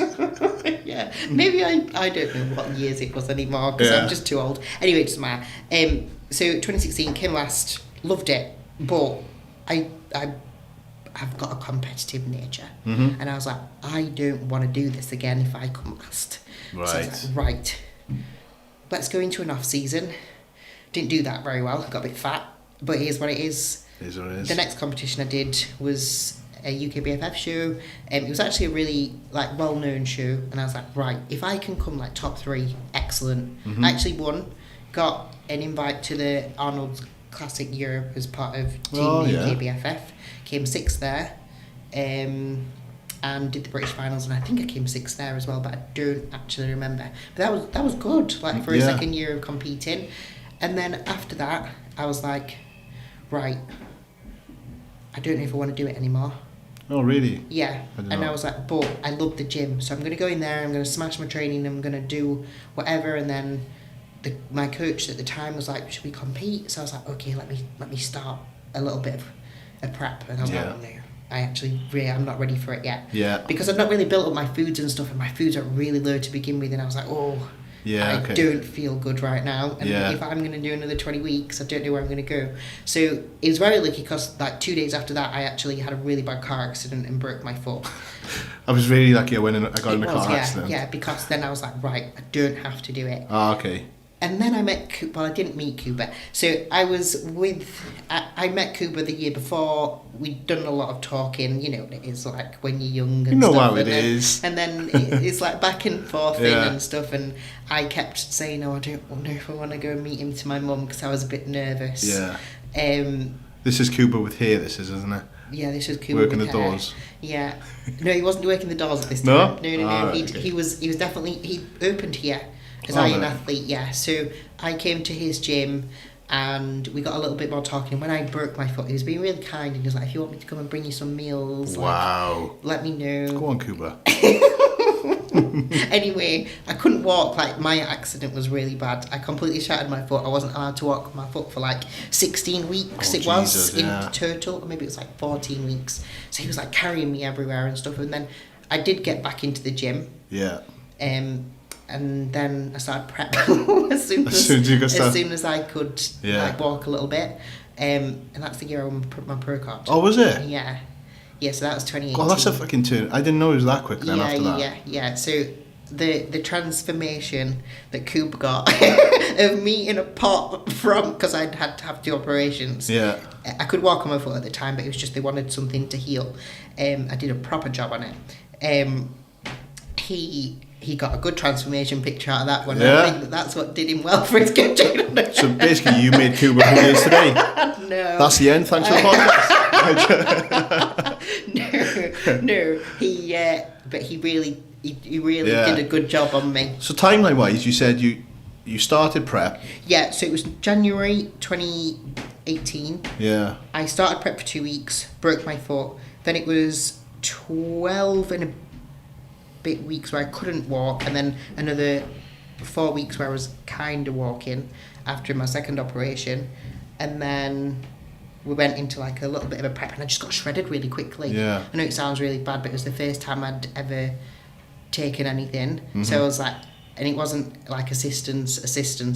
B: Yeah, maybe I don't know what years it was anymore, because I'm just too old. Anyway, it doesn't matter. So 2016 came last, loved it, but I've got a competitive nature, and I was like, I don't want to do this again if I come last.
A: Right.
B: So I was like, right, let's go into an off season. Didn't do that very well, got a bit fat, but here's what it is.
A: It is what it is.
B: The next competition I did was a UKBFF show. It was actually a really like well-known show, and I was like, right, if I can come like top 3, excellent. I actually won, got an invite to the Arnold's Classic Europe as part of Team UKBFF. Came 6th there, and did the British finals, and I think I came 6th there as well, but I don't actually remember. But that was good, like for a second year of competing. And then after that, I was like, right, I don't know if I want to do it anymore.
A: Oh, really?
B: Yeah. I was like, but I love the gym, so I'm going to go in there, I'm going to smash my training, I'm going to do whatever. And then my coach at the time was like, should we compete? So I was like, okay, let me start a little bit of a prep. And I was like, no, I'm not ready for it yet. Yeah. Because I've not really built up my foods and stuff, and my foods are really low to begin with. And I was like, I don't feel good right now, and if I'm going to do another 20 weeks, I don't know where I'm going to go. So it was very lucky, because like 2 days after that, I actually had a really bad car accident and broke my foot.
A: I was really lucky I got in a car accident.
B: Yeah, because then I was like, right, I don't have to do it.
A: Oh, okay.
B: And then I met I didn't meet 𝘐𝑵. So I met 𝘐𝑵 the year before. We'd done a lot of talking, you know, it is like when you're young and
A: you know
B: stuff.
A: How it is.
B: And then it's like back and forth and stuff. And I kept saying, I don't know if I want to go and meet him to my mum, because I was a bit nervous.
A: Yeah. This is 𝘐𝑵 with hair, this is, isn't it?
B: Yeah, this was 𝘐𝑵
A: working
B: with
A: the
B: hair.
A: doors.
B: Yeah. No, he wasn't working the doors at this time. No.
A: Right,
B: He was definitely, he opened here. As I an athlete, yeah. So I came to his gym, and we got a little bit more talking. When I broke my foot, he was being really kind, and he was like, if you want me to come and bring you some meals, let me know.
A: Go on, 𝘐𝑵.
B: Anyway, I couldn't walk. Like, my accident was really bad. I completely shattered my foot. I wasn't allowed to walk my foot for like 16 weeks. In total, or maybe it was like 14 weeks. So he was like carrying me everywhere and stuff. And then I did get back into the gym.
A: Yeah.
B: And then I started prep as soon as I could like walk a little bit. And that's the year I won my pro card.
A: Oh, was it?
B: Yeah. Yeah, so that was 2018.
A: Oh, that's a fucking turn. I didn't know it was that quick then after that.
B: Yeah. So the transformation that 𝘐𝑵 got of me in a pot because I'd had to have 2 operations. Yeah. I could walk on my foot at the time, but it was just they wanted something to heal. I did a proper job on it. He got a good transformation picture out of that one. Yeah. I think that's what did him well for his kitchen.
A: So basically you made 𝘐𝑵 who he is today.
B: No.
A: That's the end, thanks for the
B: podcast. No. He really did a good job on me.
A: So timeline wise, you said you started prep.
B: Yeah, so it was January 2018.
A: Yeah.
B: I started prep for 2 weeks, broke my foot. Then it was 12 and a bit weeks where I couldn't walk, and then another 4 weeks where I was kind of walking after my second operation. And then we went into like a little bit of a prep, and I just got shredded really quickly. Yeah. I know it sounds really bad, but it was the first time I'd ever taken anything. Mm-hmm. So I was like, and it wasn't like assistance,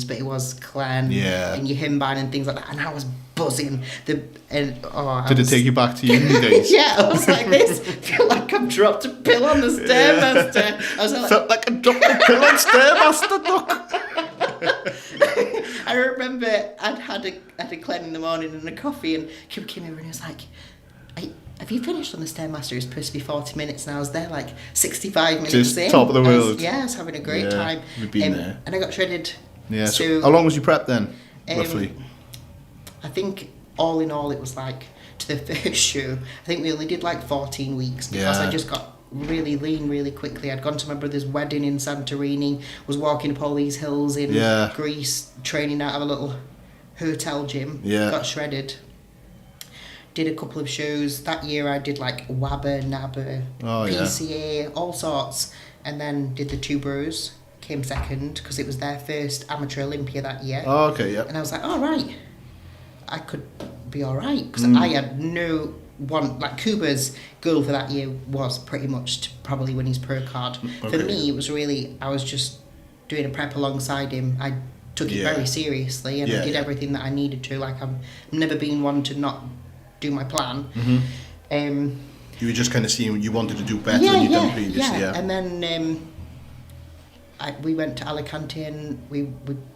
B: but it was clan and your 𝘗𝘰𝘶 and things like that, and I was buzzing. Did
A: it take you back to uni days?
B: Yeah, I was like this. Feel like I've dropped a pill on the Stairmaster. I was like,
A: felt like I dropped a pill on Stairmaster, look.
B: I remember I'd had a clean in the morning and a coffee, and 𝘐𝑵 came over and he was like, have you finished on the Stairmaster? It's supposed to be 40 minutes now. I was there like 65 minutes
A: Just
B: in.
A: top of the world.
B: I was having a great time.
A: We've been there.
B: And I got shredded.
A: Yeah. So how long was you prep then, roughly?
B: I think all in all it was like, to the first show, I think we only did like 14 weeks because I just got really lean really quickly. I'd gone to my brother's wedding in Santorini, was walking up all these hills in Greece, training out of a little hotel gym, got shredded. Did a couple of shows. That year I did like WABA, NABA, PCA, all sorts, and then did the Two Bros, came second because it was their first amateur Olympia that year.
A: Oh, okay, yeah.
B: And I was like, all right, I could be all right because I had no one, like Kuba's goal for that year was pretty much to probably win his pro card. Okay. For me, it was really, I was just doing a prep alongside him. I took it very seriously and I did everything that I needed to. Like I've never been one to not do my plan.
A: You were just kind of seeing you wanted to do better than you'd done previously. Yeah.
B: And then we went to Alicante and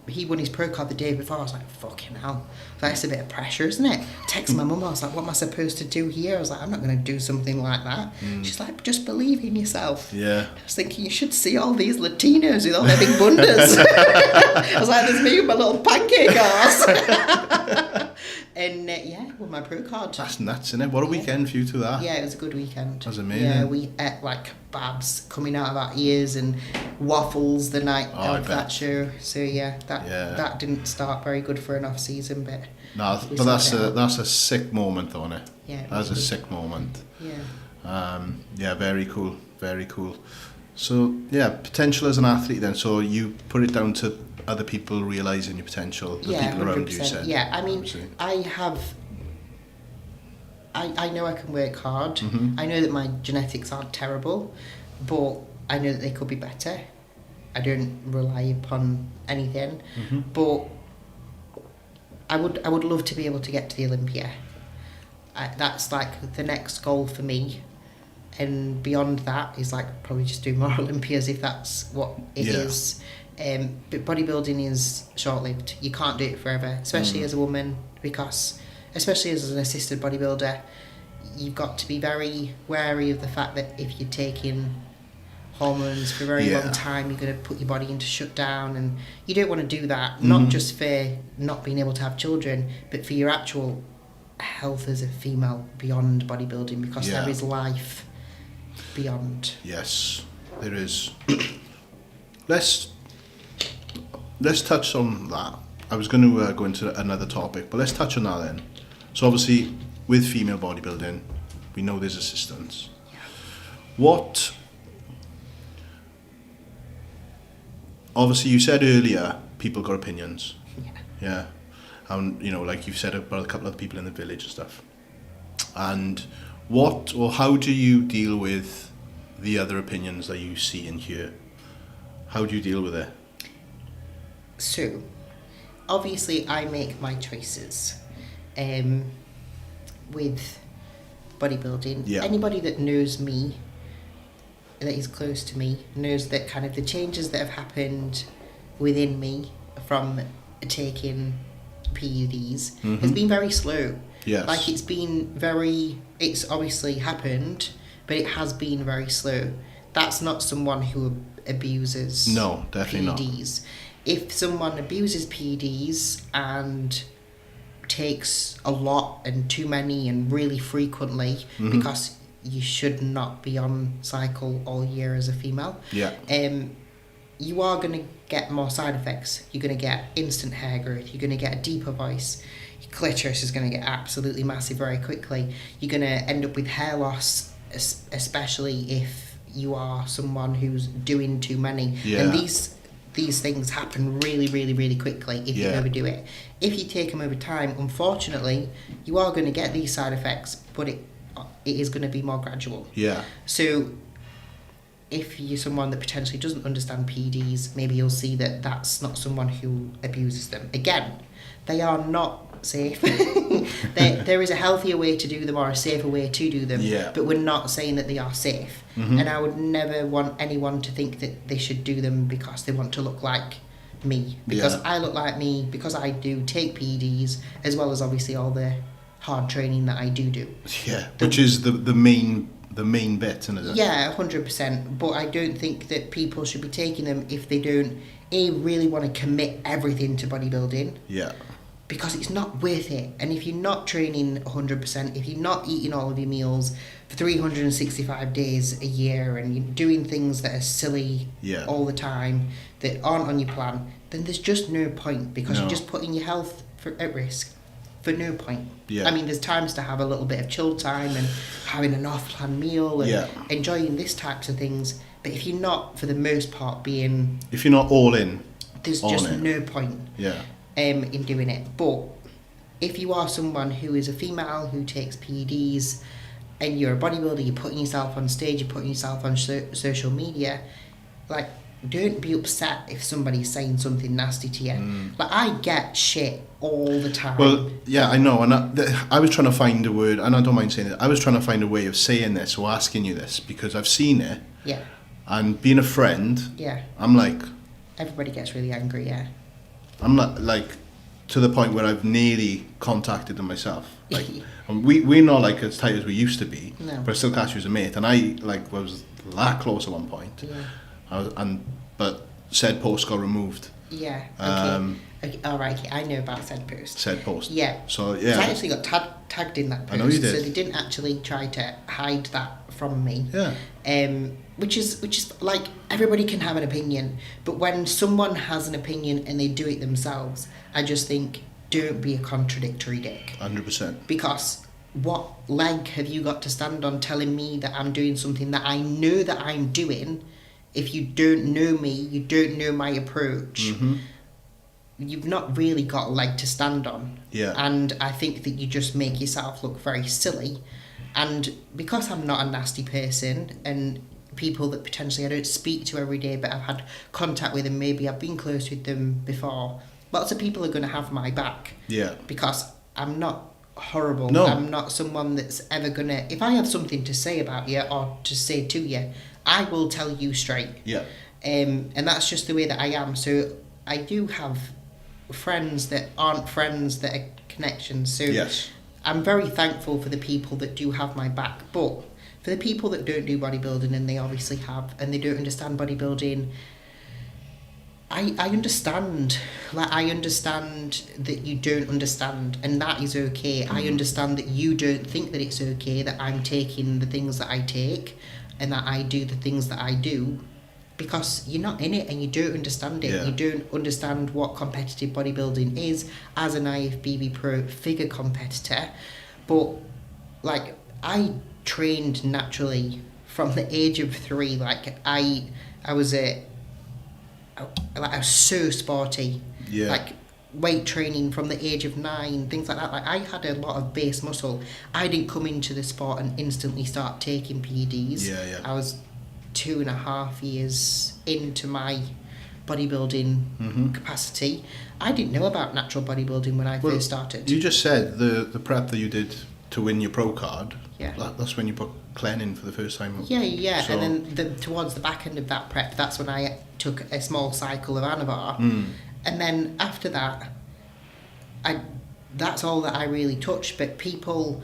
B: he won his pro card the day before. I was like, fucking hell, that's a bit of pressure, isn't it? Texted my mum, I was like, what am I supposed to do here? I was like, I'm not going to do something like that. She's like, just believe in yourself. Yeah. I was thinking, you should see all these Latinos with all their big bundas. I was like, there's me with my little pancake arse. And won my pro card.
A: That's nuts, isn't it? What a weekend for you to that.
B: Yeah, it was a good weekend.
A: That was amazing.
B: Yeah, we ate like babs coming out of our ears and waffles the night of that show. So that didn't start very good for an off season, but
A: that's a sick moment, though, isn't it?
B: Yeah,
A: that's a sick moment.
B: Yeah.
A: Very cool, very cool. So potential as an athlete then. So you put it down to other people realising your potential, the people around you said.
B: Yeah, I mean,
A: obviously.
B: I know I can work hard. I know that my genetics aren't terrible, but I know that they could be better. I don't rely upon anything, but I would love to be able to get to the Olympia. That's like the next goal for me. And beyond that is like probably just do more Olympias if that's what it is. But bodybuilding is short-lived. You can't do it forever, especially as a woman, because especially as an assisted bodybuilder, you've got to be very wary of the fact that if you're taking hormones for a very long time, you're going to put your body into shutdown, and you don't want to do that, not just for not being able to have children, but for your actual health as a female beyond bodybuilding, because there is life beyond.
A: Yes, there is. Let's touch on that. I was going to go into another topic, but let's touch on that then. So obviously, with female bodybuilding, we know there's assistance.
B: Yeah.
A: What? Obviously, you said earlier, people got opinions.
B: Yeah.
A: Yeah. And, like you've said about a couple of people in the village and stuff. And how do you deal with the other opinions that you see and hear? How do you deal with it?
B: So, obviously I make my choices with bodybuilding.
A: Yeah.
B: Anybody that knows me, that is close to me, knows that kind of the changes that have happened within me from taking PUDs has been very slow.
A: Yes.
B: Like it's obviously happened, but it has been very slow. That's not someone who abuses
A: No, definitely
B: PEDs. If someone abuses PEDs and takes a lot and too many and really frequently, because you should not be on cycle all year as a female, you are going to get more side effects. You're going to get instant hair growth. You're going to get a deeper voice. Your clitoris is going to get absolutely massive very quickly. You're going to end up with hair loss, especially if you are someone who's doing too many.
A: Yeah.
B: And these things happen really, really, really quickly if you overdo it. If you take them over time, unfortunately, you are going to get these side effects, but it is going to be more gradual.
A: Yeah.
B: So if you're someone that potentially doesn't understand PEDs, maybe you'll see that that's not someone who abuses them. Again, they are not safe. There is a healthier way to do them or a safer way to do them, but we're not saying that they are safe. And I would never want anyone to think that they should do them because they want to look like me, because I look like me, because I do take PEDs, as well as obviously all the hard training that I do.
A: Yeah, which is the main bit, isn't it?
B: Yeah, 100%. But I don't think that people should be taking them if they don't really want to commit everything to bodybuilding.
A: Yeah.
B: Because it's not worth it. And if you're not training 100%, if you're not eating all of your meals for 365 days a year, and you're doing things that are silly all the time, that aren't on your plan, then there's just no point, because you're just putting your health at risk for no point.
A: Yeah.
B: I mean, there's times to have a little bit of chill time and having an off-plan meal and enjoying these types of things. But if you're not, for the most part,
A: if you're not all in,
B: there's just no point.
A: Yeah.
B: In doing it. But if you are someone who is a female who takes PEDs and you're a bodybuilder, you're putting yourself on stage, you're putting yourself on social media, like, don't be upset if somebody's saying something nasty to you. Like, I get shit all the time.
A: Well, yeah, I know, and I was trying to find a word, and I don't mind saying it, I was trying to find a way of saying this or asking you this, because I've seen it, and being a friend, I'm like...
B: Everybody gets really angry,
A: I'm not, like, to the point where I've nearly contacted them myself. Like, and we're not, like, as tight as we used to be, but I still catch you as a mate, and I, like, was that close at one point. But said post got removed.
B: Yeah. Okay. All right. I know about said post.
A: Said post.
B: Yeah.
A: So yeah.
B: So I actually got tagged in that post.
A: I know you did.
B: So they didn't actually try to hide that from me.
A: Yeah.
B: Which is like, everybody can have an opinion, but when someone has an opinion and they do it themselves, I just think, don't be a contradictory dick.
A: 100%.
B: Because what leg have you got to stand on telling me that I'm doing something that I know that I'm doing? If you don't know me, you don't know my approach, you've not really got a leg to stand on.
A: Yeah.
B: And I think that you just make yourself look very silly. And because I'm not a nasty person, and people that potentially I don't speak to every day, but I've had contact with, and maybe I've been close with them before, lots of people are going to have my back.
A: Yeah.
B: Because I'm not horrible.
A: No.
B: I'm not someone that's ever going to... If I have something to say about you or to say to you, I will tell you straight.
A: Yeah.
B: And that's just the way that I am. So I do have friends that aren't friends that are connections. So I'm very thankful for the people that do have my back. But for the people that don't do bodybuilding, and they obviously have, and they don't understand bodybuilding, I understand. Like, I understand that you don't understand, and that is okay. I understand that you don't think that it's okay that I'm taking the things that I take, and that I do the things that I do, because you're not in it and you don't understand it. You don't understand what competitive bodybuilding is as an IFBB Pro figure competitor. But, like, I trained naturally from the age of 3. Like, I was so sporty. Yeah. Like, weight training from the age of 9, things like that. Like, I had a lot of base muscle. I didn't come into the sport and instantly start taking PEDs. I was 2.5 years into my bodybuilding capacity. I didn't know about natural bodybuilding when I first started.
A: You just said the prep that you did to win your pro card. Yeah. That's when you put Clen in for the first time.
B: Yeah. So. And then towards the back end of that prep, that's when I took a small cycle of Anavar. And then after that, that's all that I really touched. But people,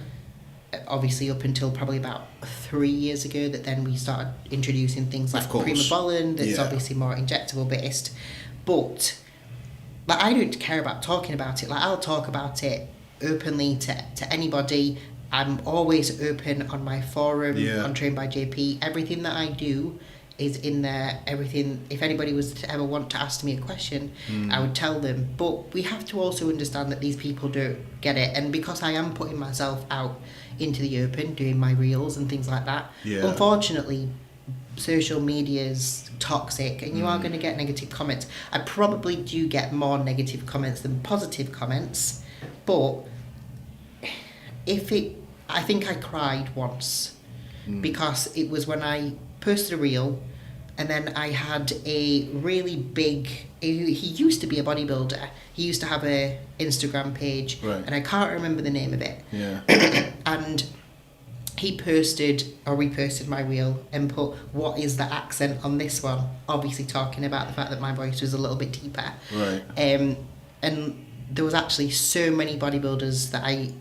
B: obviously up until probably about 3 years ago, that then we started introducing things like Primobolan, that's obviously more injectable based. But like, I don't care about talking about it. Like, I'll talk about it openly to anybody. I'm always open on my forum, on Train by JP. Everything that I do is in there. Everything, if anybody was to ever want to ask me a question, I would tell them. But we have to also understand that these people don't get it. And because I am putting myself out into the open, doing my reels and things like that, unfortunately, social media's toxic, and you are going to get negative comments. I probably do get more negative comments than positive comments, but I think I cried once because it was when I posted a reel, and then I had a really big... He used to be a bodybuilder. He used to have a Instagram page, and I can't remember the name of it. And he posted or reposted my reel and put, "What is the accent on this one?" Obviously talking about the fact that my voice was a little bit deeper. And there was actually so many bodybuilders that I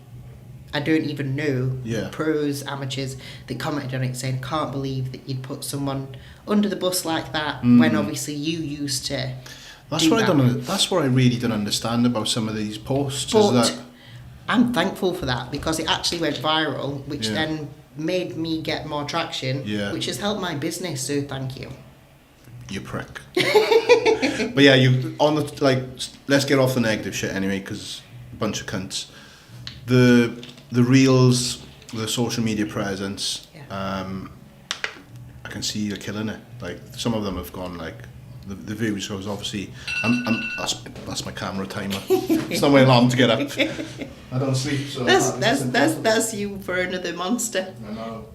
B: I don't even know,
A: Yeah.
B: pros, amateurs, that commented on it saying, can't believe that you'd put someone under the bus like that when obviously you used to.
A: That's what that's what I really don't understand about some of these posts.
B: But
A: is that
B: I'm thankful for that, because it actually went viral, which then made me get more traction, which has helped my business. So thank you.
A: You prick. But yeah, let's get off the negative shit anyway, because a bunch of cunts. The reels, the social media presence. I can see you're killing it. Like, some of them have gone like. The views, so obviously, that's my camera timer. It's not my alarm to get up. I don't sleep, so
B: that's you for another monster.
A: I know.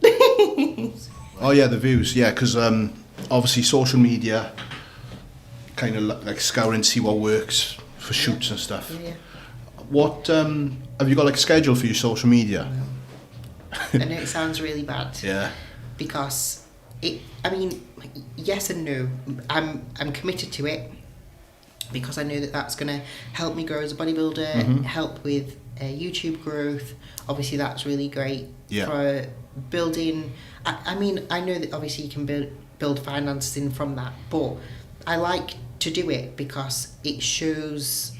A: Oh yeah, the views, yeah, because obviously social media, kind of like scouring to see what works for shoots and stuff.
B: Yeah.
A: What have you got like a schedule for your social media?
B: I know it sounds really bad.
A: Yeah.
B: Because yes and no. I'm committed to it, because I know that that's going to help me grow as a bodybuilder, help with YouTube growth. Obviously, that's really great for building. I know that obviously you can build finances in from that, but I like to do it because it shows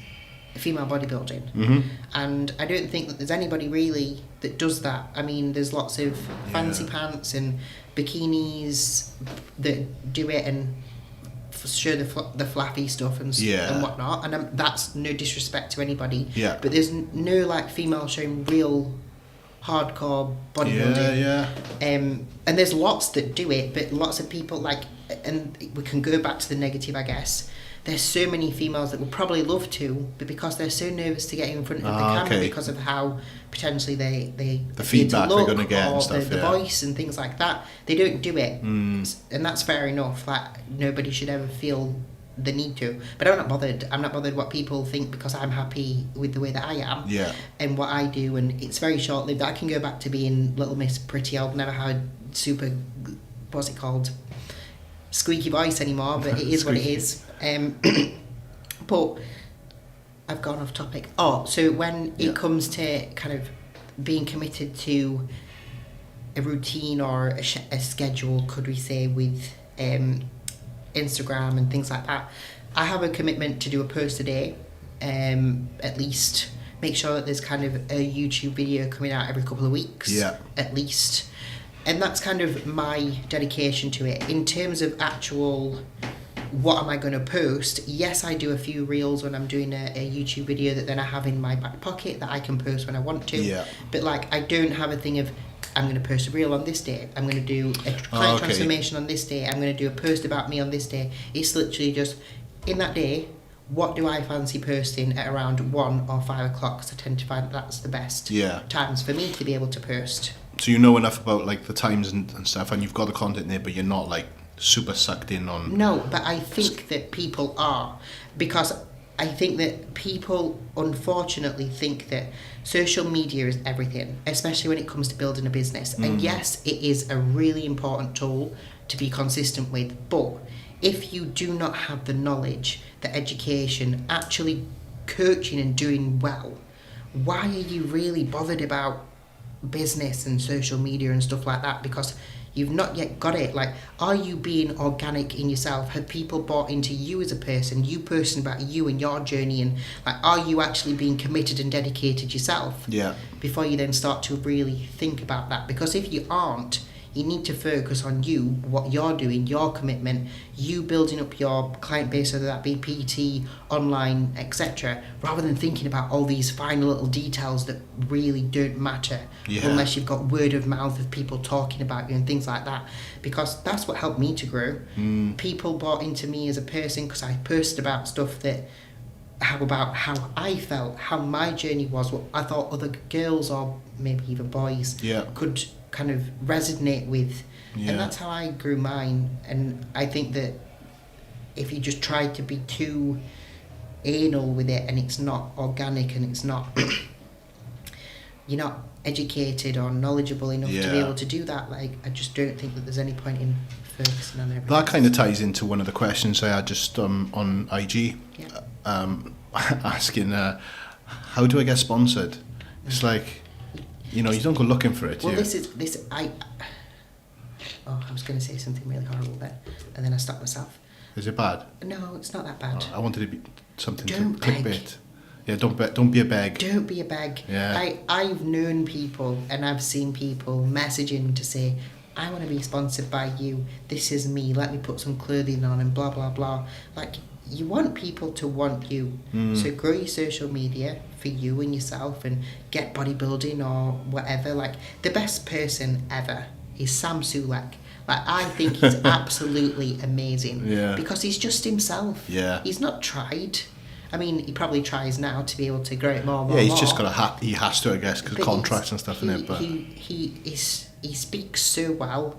B: female bodybuilding, and I don't think that there's anybody really that does that. I mean, there's lots of fancy pants and bikinis that do it and show the flappy stuff and whatnot, and that's no disrespect to anybody, but there's no like female showing real hardcore bodybuilding. And there's lots that do it, but lots of people like, and we can go back to the negative, I guess. There's so many females that would probably love to, but because they're so nervous to get in front of the camera because of how potentially the
A: feedback
B: they're
A: going to get and stuff,
B: the voice and things like that, they don't do it, and that's fair enough. Like, nobody should ever feel the need to, but I'm not bothered what people think, because I'm happy with the way that I am and what I do, and it's very short-lived. I can go back to being Little Miss Pretty. I've never had super, what's it called, squeaky voice anymore, but it is what it is. But I've gone off topic. So when it comes to kind of being committed to a routine or a schedule, could we say, with Instagram and things like that, I have a commitment to do a post a day, at least. Make sure that there's kind of a YouTube video coming out every couple of weeks, at least. And that's kind of my dedication to it. In terms of actual, what am I going to post? Yes, I do a few reels when I'm doing a YouTube video that then I have in my back pocket that I can post when I want to. But like, I don't have a thing of, I'm going to post a reel on this day, I'm going to do a client transformation on this day, I'm going to do a post about me on this day. It's literally just, in that day, what do I fancy posting at around 1 or 5 o'clock? Because I tend to find that's the best times for me to be able to post.
A: So you know enough about like the times and stuff, and you've got the content there, but you're not like super sucked in on.
B: No, but I think that people are, because I think that people unfortunately think that social media is everything, especially when it comes to building a business. And yes, it is a really important tool to be consistent with, but if you do not have the knowledge, the education, actually coaching and doing well, why are you really bothered about business and social media and stuff like that? Because you've not yet got it. Like, are you being organic in yourself? Have people bought into you as a person, you posting about you and your journey, and like, are you actually being committed and dedicated yourself? Before you then start to really think about that. Because if you aren't, you need to focus on you, what you're doing, your commitment, you building up your client base, whether that be PT, online, etc., rather than thinking about all these final little details that really don't matter unless you've got word of mouth of people talking about you and things like that. Because that's what helped me to grow. People bought into me as a person because I posted about stuff that, about how I felt, how my journey was, what I thought other girls or maybe even boys could kind of resonate with, and that's how I grew mine. And I think that if you just try to be too anal with it and it's not organic and it's not you're not educated or knowledgeable enough to be able to do that, like, I just don't think that there's any point in focusing on everything.
A: That kind of ties into one of the questions I had just on IG, asking how do I get sponsored? It's like, You know, you don't go looking for it.
B: Well, I was going to say something really horrible then, and then I stopped myself.
A: Is it bad?
B: No, it's not that bad.
A: I wanted to be something
B: Don't
A: to clickbait. Yeah, don't be a beg.
B: Don't be a beg.
A: Yeah.
B: I've known people and I've seen people messaging to say, I want to be sponsored by you. This is me. Let me put some clothing on and blah, blah, blah. Like, you want people to want you. So grow your social media for you and yourself and get bodybuilding or whatever. Like, the best person ever is Sam Sulek. Like, I think he's absolutely amazing.
A: Yeah.
B: Because he's just himself.
A: Yeah.
B: He's not tried. I mean, he probably tries now to be able to grow it more.
A: Yeah, he's just got he has to, I guess, because contracts and stuff in it. But
B: he speaks so well.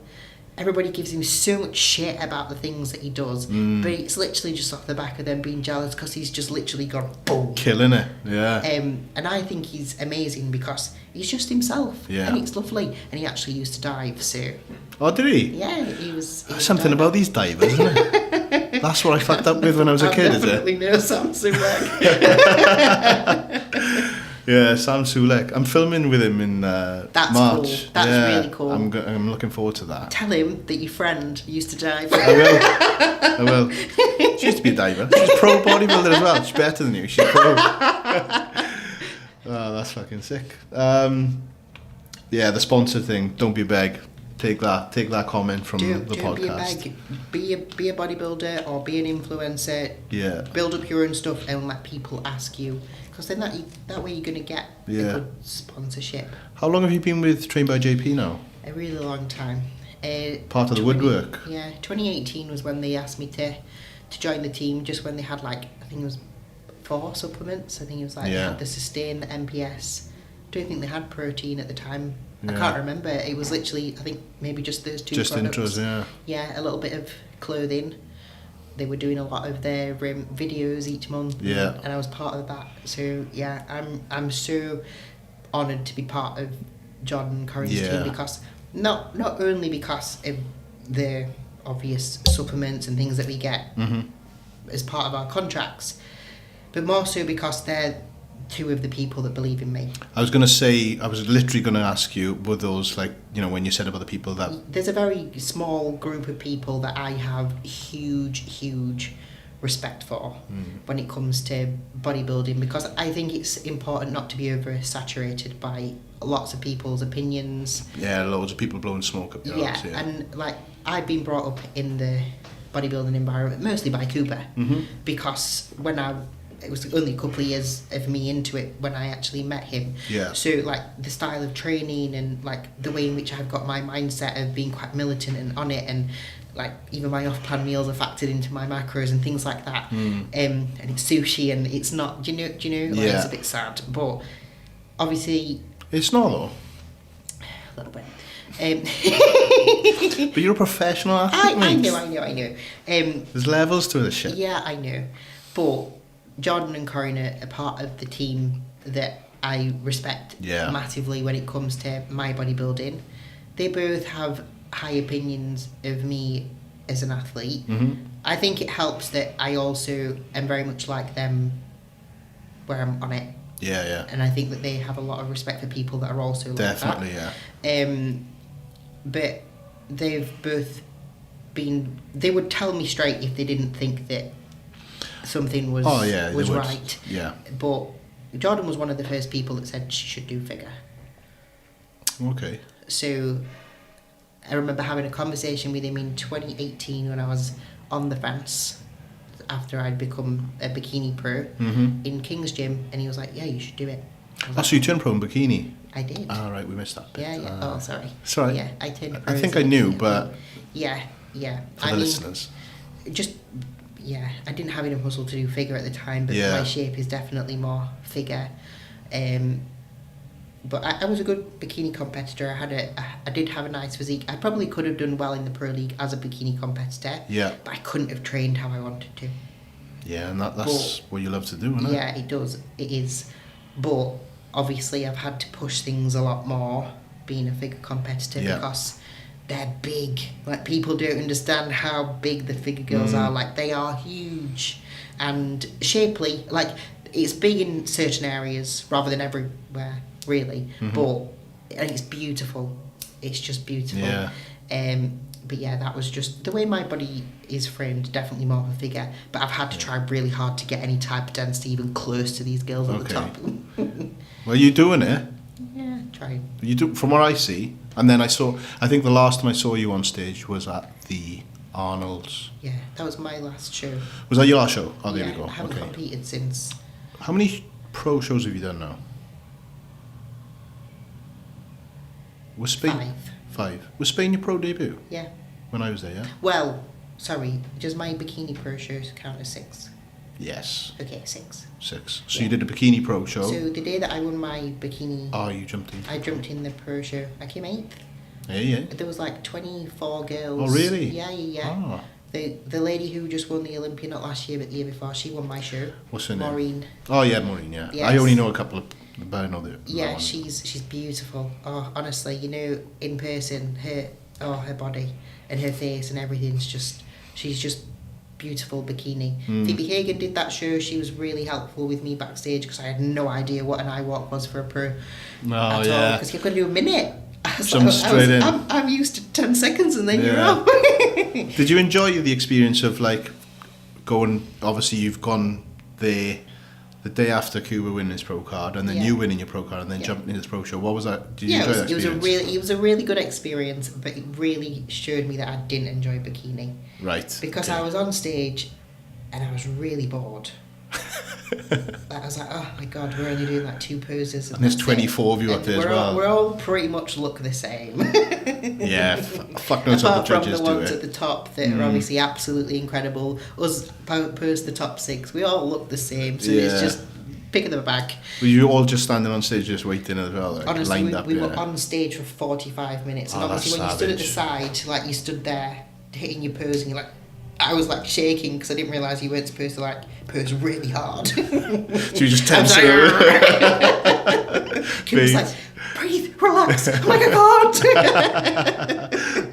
B: Everybody gives him so much shit about the things that he does, but it's literally just off the back of them being jealous because he's just literally gone boom,
A: killing it. Yeah.
B: And I think he's amazing because he's just himself.
A: Yeah.
B: And it's lovely. And he actually used to dive, so.
A: Oh, did he?
B: Yeah, he was.
A: There's something about these divers, isn't it? That's what I fucked up with when I was a kid, is it?
B: Definitely know Sam Sulek.
A: Yeah, Sam Sulek. I'm filming with him in March.
B: Cool. That's really cool.
A: I'm looking forward to that.
B: Tell him that your friend used to dive.
A: I will. She used to be a diver. She's a pro bodybuilder as well. She's better than you. She's pro. Oh, that's fucking sick. Yeah, the sponsor thing. Don't be a beg. Take that comment from the podcast.
B: Be a bodybuilder or be an influencer.
A: Yeah.
B: Build up your own stuff and let people ask you, because then that way you're gonna get a good sponsorship.
A: How long have you been with Trained by JP now?
B: A really long time.
A: Part of the woodwork.
B: Yeah, 2018 was when they asked me to join the team. Just when they had I think it was 4 supplements. I think it was they had the Sustain, the MPS. Don't think they had protein at the time. I can't remember. It was literally, I think, maybe just those 2 products.
A: Just intros, yeah.
B: Yeah, a little bit of clothing. They were doing a lot of their videos each month.
A: Yeah.
B: And I was part of that. So, yeah, I'm so honoured to be part of John and Corin's team, because not only because of the obvious supplements and things that we get as part of our contracts, but more so because they're 2 of the people that believe in me.
A: I was literally going to ask you, were those when you said about the people that...
B: There's a very small group of people that I have huge respect for when it comes to bodybuilding, because I think it's important not to be oversaturated by lots of people's opinions.
A: Yeah, loads of people blowing smoke up your arse,
B: and I've been brought up in the bodybuilding environment mostly by Cooper, because it was only a couple of years of me into it when I actually met him.
A: Yeah.
B: So the style of training and the way in which I've got my mindset of being quite militant and on it, and even my off-plan meals are factored into my macros and things like that. And it's sushi and it's not, do you know, it's a bit sad, but obviously
A: it's not though.
B: A little bit.
A: But you're a professional athlete, mate.
B: I know.
A: There's levels to this shit.
B: Yeah, I know. But Jordan and Corinne are part of the team that I respect massively when it comes to my bodybuilding. They both have high opinions of me as an athlete. I think it helps that I also am very much like them where I'm on it.
A: Yeah.
B: And I think that they have a lot of respect for people that are also like that.
A: Definitely, yeah.
B: But they've both been... They would tell me straight if they didn't think that something was right.
A: Yeah.
B: But Jordan was one of the first people that said she should do figure.
A: Okay.
B: So I remember having a conversation with him in 2018 when I was on the fence after I'd become a Bikini Pro in King's Gym, and he was like, yeah, you should do it.
A: So you turned pro in Bikini?
B: I did.
A: Ah, right, we missed that bit.
B: Yeah. Sorry.
A: Sorry.
B: Yeah, I turned pro.
A: I think I knew, but...
B: Yeah.
A: For the listeners.
B: I didn't have enough muscle to do figure at the time, but my shape is definitely more figure. But I was a good bikini competitor. I did have a nice physique. I probably could have done well in the pro league as a bikini competitor.
A: Yeah.
B: But I couldn't have trained how I wanted to.
A: Yeah, and that's what you love to do, isn't it?
B: Yeah, it does. It is. But obviously I've had to push things a lot more being a figure competitor because they're big. People don't understand how big the figure girls are. They are huge and shapely. It's big in certain areas rather than everywhere, really. But and it's beautiful. It's just beautiful.
A: Yeah.
B: But yeah, that was just the way my body is framed. Definitely more of a figure, but I've had to try really hard to get any type of density even close to these girls at the top.
A: Well, you're doing it.
B: Yeah, trying.
A: You do, from what I see, and then I think the last time I saw you on stage was at the Arnold's.
B: Yeah, that was my last show.
A: Was that your last show? Oh, there
B: yeah,
A: we go.
B: I haven't competed since.
A: How many pro shows have you done now? Was Spain? 5. Was Spain your pro debut?
B: Yeah.
A: When I was there, yeah?
B: Well, sorry, does my Bikini Pro shows count as 6?
A: Yes.
B: Okay, 6.
A: 6. So you did a Bikini Pro show?
B: So the day that I won my Bikini...
A: Oh, you jumped in.
B: I jumped in the pro show. I came 8th.
A: Yeah.
B: There was like 24 girls.
A: Oh, really?
B: Yeah.
A: Oh.
B: The lady who just won the Olympia, not last year, but the year before, she won my show.
A: What's her name?
B: Maureen.
A: Oh, yeah, Maureen, yeah.
B: Yes.
A: I only know a couple of... But I know that.
B: Yeah, she's beautiful. Oh, honestly, you know, in person, her body and her face and everything's just... She's just beautiful bikini. 𝘴𝘱𝘰𝘯𝘴𝘰𝘵 did that show. She was really helpful with me backstage because I had no idea what an eye walk was for a pro at all. Because you've got to do a minute. I'm used to 10 seconds and then you're off.
A: Did you enjoy the experience of like going? Obviously, you've gone there the day after 𝘐𝑵 winning his pro card, and then you winning your pro card, and then jumping into this pro show. What was that? Did you enjoy that experience?
B: It was a really good experience, but it really showed me that I didn't enjoy bikini.
A: Right.
B: Because I was on stage, and I was really bored. I was like, oh my god, we're only doing like 2 poses.
A: And there's 24 of you up there as well.
B: We all pretty much look the same.
A: Yeah, fuck knows what the judges do.
B: Apart from the ones at the top that are obviously absolutely incredible. Us post the top 6, we all look the same. So it's just pick of the bag.
A: Were you all just standing on stage just waiting as well? Like,
B: honestly,
A: lined up,
B: we were on stage for 45 minutes. And obviously when you stood at the side, like you stood there hitting your pose and you're like, I was like shaking because I didn't realise you weren't supposed to like pose really hard. So
A: you just tense
B: Kim was like, breathe, relax. I'm like, I can't.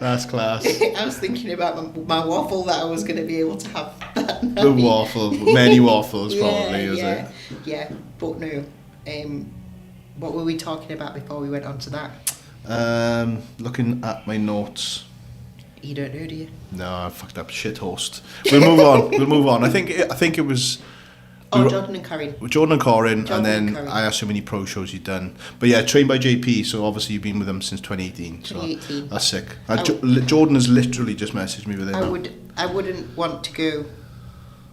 A: That's class.
B: I was thinking about my waffle that I was going to be able to have that night.
A: The waffle, many waffles probably, is it?
B: Yeah, but no. What were we talking about before we went on to that?
A: Looking at my notes.
B: You don't know, do you?
A: No, I fucked up. Shit host. We'll move on. I think it was...
B: Jordan and Corinne.
A: Jordan and Corinne, and then I asked how many pro shows you'd done. But yeah, trained by JP, so obviously you've been with them since 2018.
B: 2018.
A: So that's sick. Jordan has literally just messaged me with it.
B: I wouldn't want to go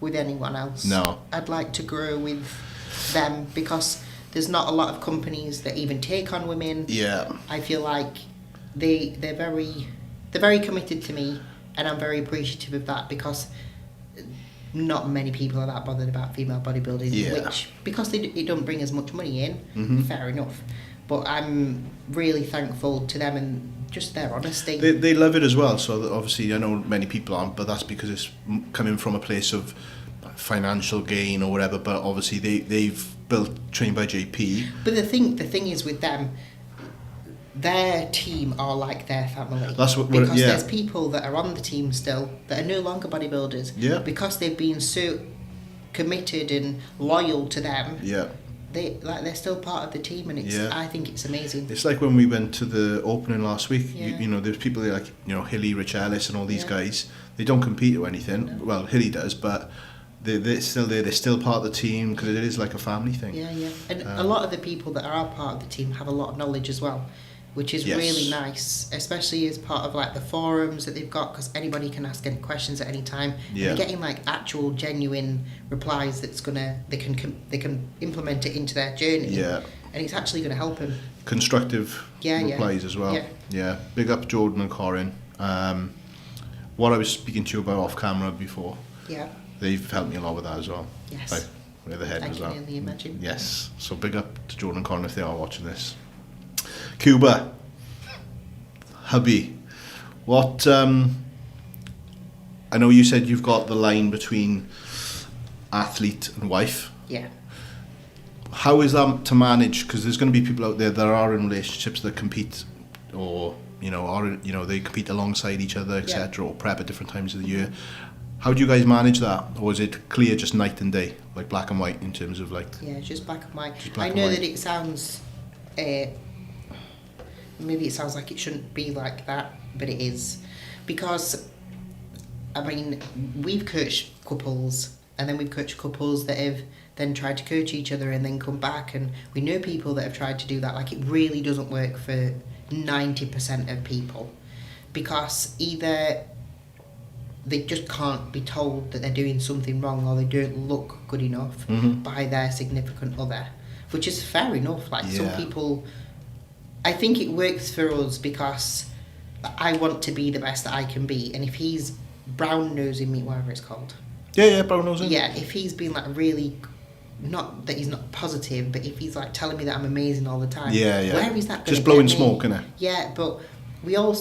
B: with anyone else.
A: No.
B: I'd like to grow with them because there's not a lot of companies that even take on women.
A: Yeah.
B: I feel like they're very committed to me, and I'm very appreciative of that because not many people are that bothered about female bodybuilding, which because it don't bring as much money in, fair enough. But I'm really thankful to them and just their honesty.
A: They love it as well. So obviously, I know many people aren't, but that's because it's coming from a place of financial gain or whatever. But obviously, they've built Trained by JP.
B: But the thing is with them, their team are like their family. Because there's people that are on the team still that are no longer bodybuilders.
A: Yeah.
B: Because they've been so committed and loyal to them.
A: Yeah.
B: They're still part of the team, and I think it's amazing.
A: It's like when we went to the opening last week.
B: Yeah.
A: You know, there's people there like 𝘗𝘰𝘃 and all these guys. They don't compete or anything. No. Well, Hilly does, but they're still there. They're still part of the team because it is like a family thing.
B: Yeah. And a lot of the people that are part of the team have a lot of knowledge as well, which is really nice, especially as part of like the forums that they've got, because anybody can ask any questions at any time. Yeah. And they're getting like actual genuine replies they can implement it into their journey.
A: Yeah.
B: And it's actually going to help them.
A: Constructive replies as well. Yeah. Big up Jordan and Corinne. What I was speaking to you about off camera before.
B: Yeah.
A: They've helped me a lot with that as well.
B: Yes.
A: Like, with the head as well.
B: I can only imagine.
A: Yes. So big up to Jordan and Corinne if they are watching this. 𝘐𝑵, hubby, what, I know you said you've got the line between athlete and wife.
B: Yeah.
A: How is that to manage? Because there's going to be people out there that are in relationships that compete, or they compete alongside each other, etc., or prep at different times of the year. How do you guys manage that, or is it clear just night and day, like black and white in terms of like?
B: Yeah, just black and white. I know that it sounds maybe it sounds like it shouldn't be like that, but it is. Because, I mean, we've coached couples, and then we've coached couples that have then tried to coach each other and then come back, and we know people that have tried to do that. Like, it really doesn't work for 90% of people, because either they just can't be told that they're doing something wrong, or they don't look good enough by their significant other, which is fair enough. Like, some people, I think it works for us because I want to be the best that I can be, and if he's brown nosing me, whatever it's called.
A: Yeah, brown nosing.
B: Yeah, if he's been like really, not that he's not positive, but if he's like telling me that I'm amazing all the time, where is that going
A: just blowing smoke, innit?
B: Yeah, but we all,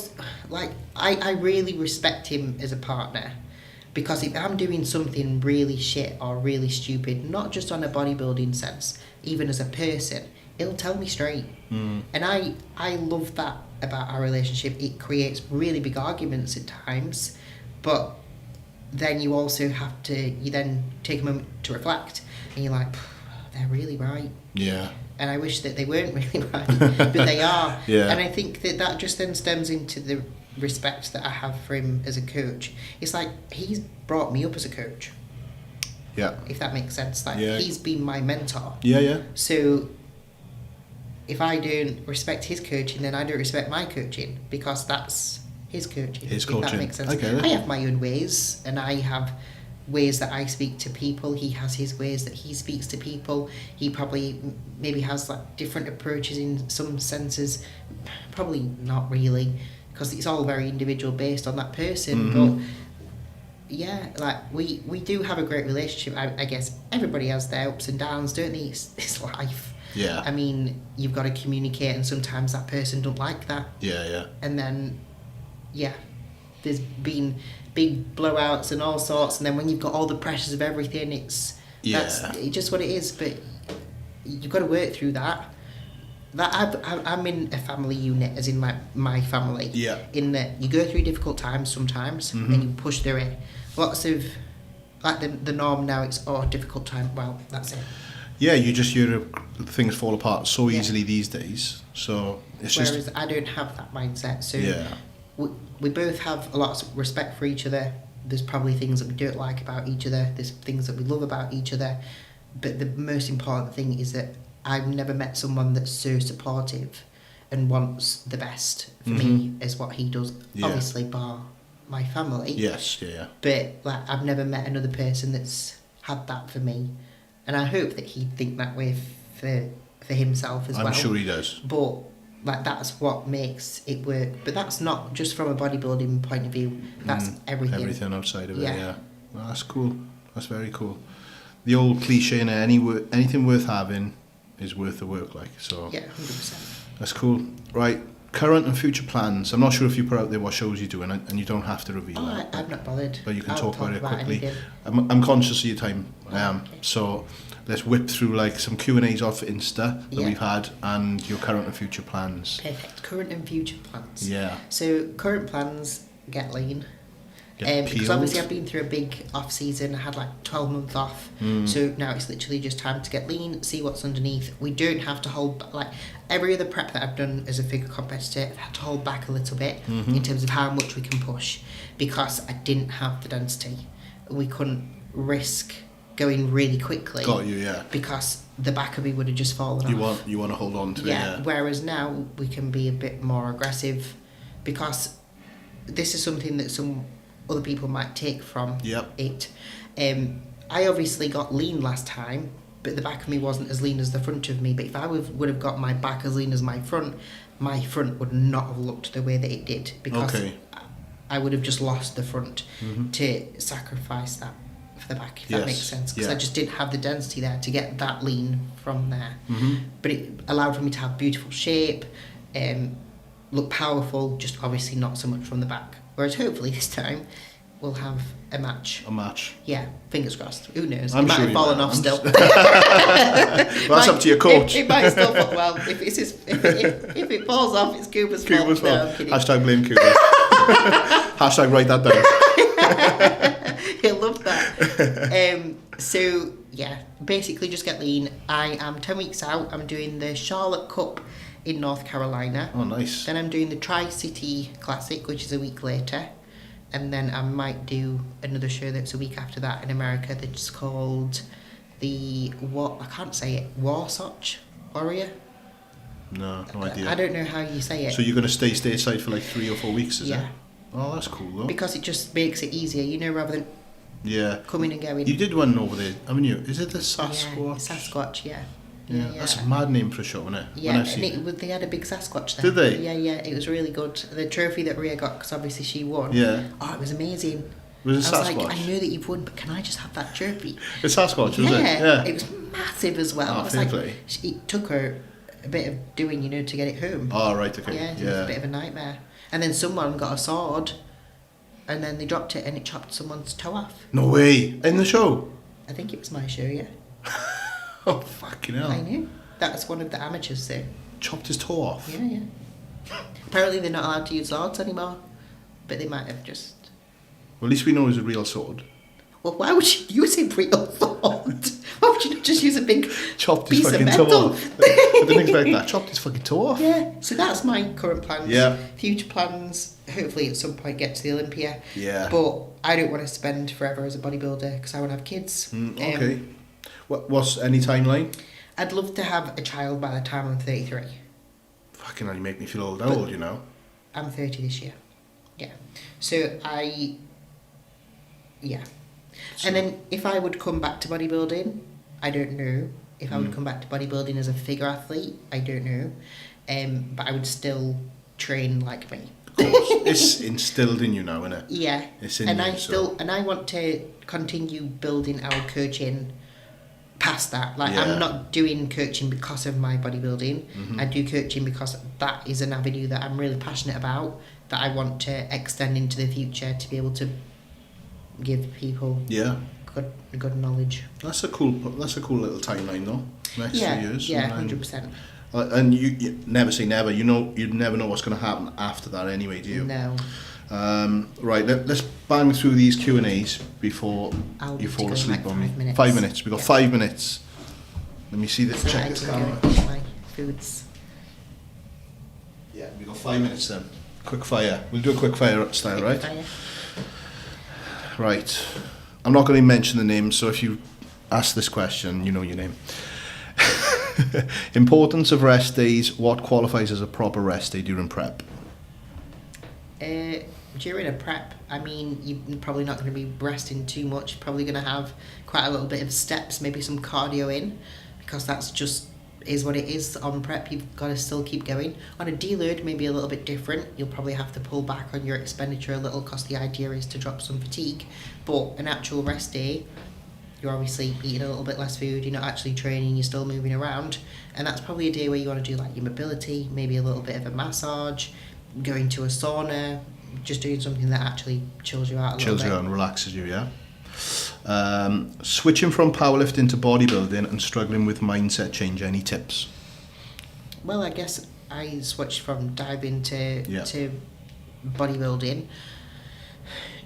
B: like, I really respect him as a partner, because if I'm doing something really shit or really stupid, not just on a bodybuilding sense, even as a person, he'll tell me straight. And I love that about our relationship. It creates really big arguments at times, but then you also have to, you then take a moment to reflect, and you're like, they're really right.
A: Yeah.
B: And I wish that they weren't really right, but they are.
A: Yeah.
B: And I think that just then stems into the respect that I have for him as a coach. It's like, he's brought me up as a coach.
A: Yeah.
B: If that makes sense. Like, he's been my mentor.
A: Yeah.
B: So if I don't respect his coaching, then I don't respect my coaching, because that's his coaching.
A: His
B: if
A: coaching.
B: That makes sense.
A: Okay.
B: I have my own ways, and I have ways that I speak to people. He has his ways that he speaks to people. He probably maybe has like different approaches in some senses. Probably not really, because it's all very individual based on that person. But yeah, like we do have a great relationship. I guess everybody has their ups and downs, don't they? It's life.
A: Yeah.
B: I mean, you've got to communicate, and sometimes that person don't like that.
A: Yeah.
B: And then, there's been big blowouts and all sorts, and then when you've got all the pressures of everything, it's just what it is. But you've got to work through that. I'm in a family unit, as in my family.
A: Yeah.
B: In that you go through difficult times sometimes, and you push through it. Lots of, like, the norm now, it's difficult time. Well, that's it.
A: Yeah, you just hear things fall apart so easily these days. So it's
B: Whereas I don't have that mindset. So we both have a lot of respect for each other. There's probably things that we don't like about each other. There's things that we love about each other. But the most important thing is that I've never met someone that's so supportive and wants the best for me as what he does.
A: Yeah.
B: Obviously, bar my family.
A: Yes, yeah.
B: But like, I've never met another person that's had that for me. And I hope that he'd think that way for himself as well.
A: I'm sure he does.
B: But like, that's what makes it work. But that's not just from a bodybuilding point of view. That's everything.
A: Everything outside of it, yeah. Well, that's cool. That's very cool. The old cliche, anything worth having is worth the work, like. So
B: yeah, 100%.
A: That's cool. Right, current and future plans. I'm not sure if you put out there what shows you're doing, and you don't have to reveal that.
B: I'm not bothered.
A: But you can talk about it quickly.
B: Anything.
A: I'm conscious of your time.
B: Okay.
A: So let's whip through like some Q&As off Insta that we've had, and your current and future plans.
B: Perfect. Current and future plans.
A: Yeah.
B: So current plans, get lean. Because obviously I've been through a big off season. I had like 12 months off, so now it's literally just time to get lean, see what's underneath. We don't have to hold back. Like every other prep that I've done as a figure competitor, I've had to hold back a little bit in terms of how much we can push, because I didn't have the density. We couldn't risk going really quickly.
A: Got you, yeah.
B: Because the back of me would have just fallen off.
A: You want to hold on to it, yeah.
B: Whereas now we can be a bit more aggressive, because this is something that some other people might take from it. I obviously got lean last time, but the back of me wasn't as lean as the front of me. But if I would have got my back as lean as my front would not have looked the way that it did, because I would have just lost the front to sacrifice that for the back, if that makes sense, because I just didn't have the density there to get that lean from there. But it allowed for me to have beautiful shape, look powerful, just obviously not so much from the back. Whereas hopefully this time we'll have a match. Yeah, fingers crossed. Who knows? It might have fallen off still.
A: Well, that's up to your coach.
B: It might still fall. Well, if if it falls off, it's Cooper's fault. No, I'm kidding.
A: Hashtag blame Cooper. Hashtag write that down.
B: He'll love that. So yeah, basically just get lean. I am 10 weeks out. I'm doing the Charlotte Cup in North Carolina.
A: Oh, nice.
B: Then I'm doing the Tri-City Classic, which is a week later. And then I might do another show that's a week after that in America that's called I can't say it, 𝘴𝘱𝘰𝘯𝘴𝘰𝘵.
A: No idea.
B: I don't know how you say it.
A: So you're going to stay stateside for like 3 or 4 weeks, is it?
B: Yeah.
A: Oh, that's cool though.
B: Because it just makes it easier, you know, rather than coming and going.
A: You did one over there, haven't you? Is it the Sasquatch?
B: Yeah, Sasquatch, yeah.
A: Yeah, that's a mad name for a show, isn't it?
B: Yeah, and they had a big Sasquatch there.
A: Did they?
B: Yeah, it was really good. The trophy that Rhea got, because obviously she won.
A: Yeah.
B: Oh, it was amazing.
A: Was it
B: I was
A: Sasquatch?
B: like, I know that you've won, but can I just have that trophy?
A: It's Sasquatch, was it?
B: Yeah, it was massive as well.
A: Oh,
B: I was
A: fair
B: like,
A: play.
B: it took her a bit of doing, you know, to get it home.
A: Oh, right, okay.
B: Yeah, it was a bit of a nightmare. And then someone got a sword, and then they dropped it, and it chopped someone's toe off.
A: No way! In the show?
B: I think it was my show, yeah.
A: Oh, fucking hell.
B: I knew. That was one of the amateurs there.
A: Chopped his toe off?
B: Yeah. Apparently they're not allowed to use swords anymore, but they might have just...
A: Well, at least we know it's a real sword.
B: Well, why would you use a real sword? Why would you not just use a big
A: Chopped his
B: piece of
A: fucking
B: metal?
A: toe off. I didn't expect that. Chopped his fucking toe off?
B: Yeah, so that's my current plans.
A: Yeah.
B: Future plans, hopefully at some point get to the Olympia.
A: Yeah.
B: But I don't want to spend forever as a bodybuilder because I want to have kids.
A: Okay. What's any timeline?
B: I'd love to have a child by the time I'm 33.
A: Fucking hell, you make me feel old. How old, you know?
B: I'm 30 this year. Yeah. So yeah. And then if I would come back to bodybuilding, I don't know. If I would come back to bodybuilding as a figure athlete, I don't know. But I would still train like me.
A: Of course. It's instilled in you now, isn't it?
B: Yeah.
A: It's in
B: and
A: you,
B: I want to continue building our coaching past that. Like, I'm not doing coaching because of my bodybuilding.
A: Mm-hmm.
B: I do coaching because that is an avenue that I'm really passionate about, that I want to extend into the future to be able to give people good knowledge.
A: That's a cool little timeline though. Next few years.
B: Yeah, 100%.
A: And you never say never. You know, you'd never know what's going to happen after that anyway, do you?
B: No.
A: Right, let's bang through these Q&As before you fall asleep on me.
B: 5 minutes.
A: 5 minutes. We've got 5 minutes. Let me see this.
B: So
A: Check
B: I
A: this
B: can
A: camera.
B: go eat my foods.
A: Yeah, we've got 5 minutes then. Quick fire. We'll do a quick fire style, right?
B: Fire.
A: Right. I'm not going to mention the name, so if you ask this question, you know your name. Importance of rest days. What qualifies as a proper rest day during prep?
B: During a prep, I mean, you're probably not going to be resting too much. You're probably going to have quite a little bit of steps, maybe some cardio in, because that's just is what it is on prep. You've got to still keep going. On a deload, maybe a little bit different. You'll probably have to pull back on your expenditure a little, because the idea is to drop some fatigue. But an actual rest day, you're obviously eating a little bit less food, you're not actually training, you're still moving around, and that's probably a day where you want to do like your mobility, maybe a little bit of a massage, going to a sauna, just doing something that actually chills you out a little bit.
A: Chills you out and relaxes you, yeah. Switching from powerlifting to bodybuilding and struggling with mindset change, any tips?
B: Well, I guess I switched from diving to bodybuilding.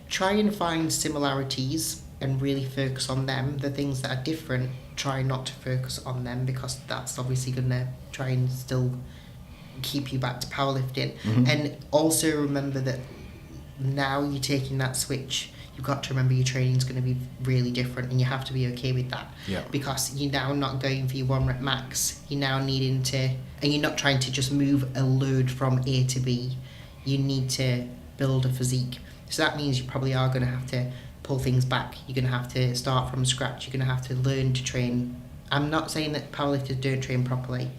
B: Try and find similarities and really focus on them. The things that are different, try not to focus on them, because that's obviously going to try and still keep you back to powerlifting.
A: Mm-hmm.
B: And also remember that now you're taking that switch, you've got to remember your training is going to be really different, and you have to be okay with that.
A: Yeah.
B: Because you're now not going for your 1 rep max, you're now needing to, and you're not trying to just move a load from A to B, you need to build a physique. So that means you probably are going to have to pull things back. You're going to have to start from scratch. You're going to have to learn to train. I'm not saying that powerlifters don't train properly,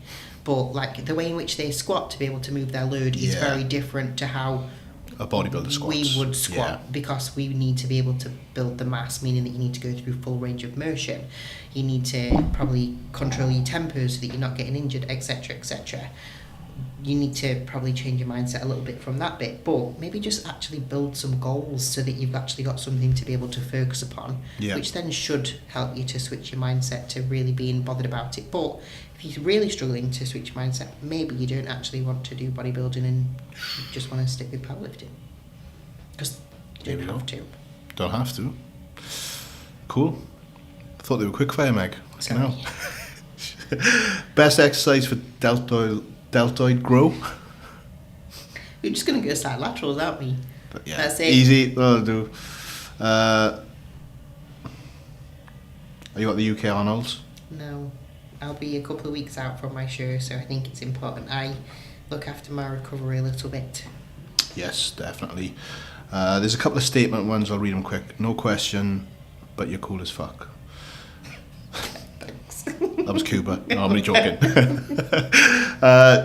B: but like the way in which they squat to be able to move their load is very different to how
A: a bodybuilder squats.
B: We would squat, because we need to be able to build the mass, meaning that you need to go through full range of motion. You need to probably control your tempo so that you're not getting injured, etc., etc. You need to probably change your mindset a little bit from that bit, but maybe just actually build some goals so that you've actually got something to be able to focus upon, which then should help you to switch your mindset to really being bothered about it. But if you're really struggling to switch your mindset, maybe you don't actually want to do bodybuilding and you just want to stick with powerlifting, because you don't have to.
A: Don't have to. Cool. I thought they were quick fire, Meg.
B: Sorry.
A: No. Best exercise for deltoid deltoid grow.
B: We're just going to go side laterals, aren't we?
A: But yeah,
B: that's it.
A: Easy, that'll do. Are you at the UK Arnold's?
B: No, I'll be a couple of weeks out from my show, so I think it's important I look after my recovery a little bit.
A: Yes, definitely. There's a couple of statement ones, I'll read them quick. No question, but you're cool as fuck.
B: Thanks.
A: That was Cuba. No, I'm only joking.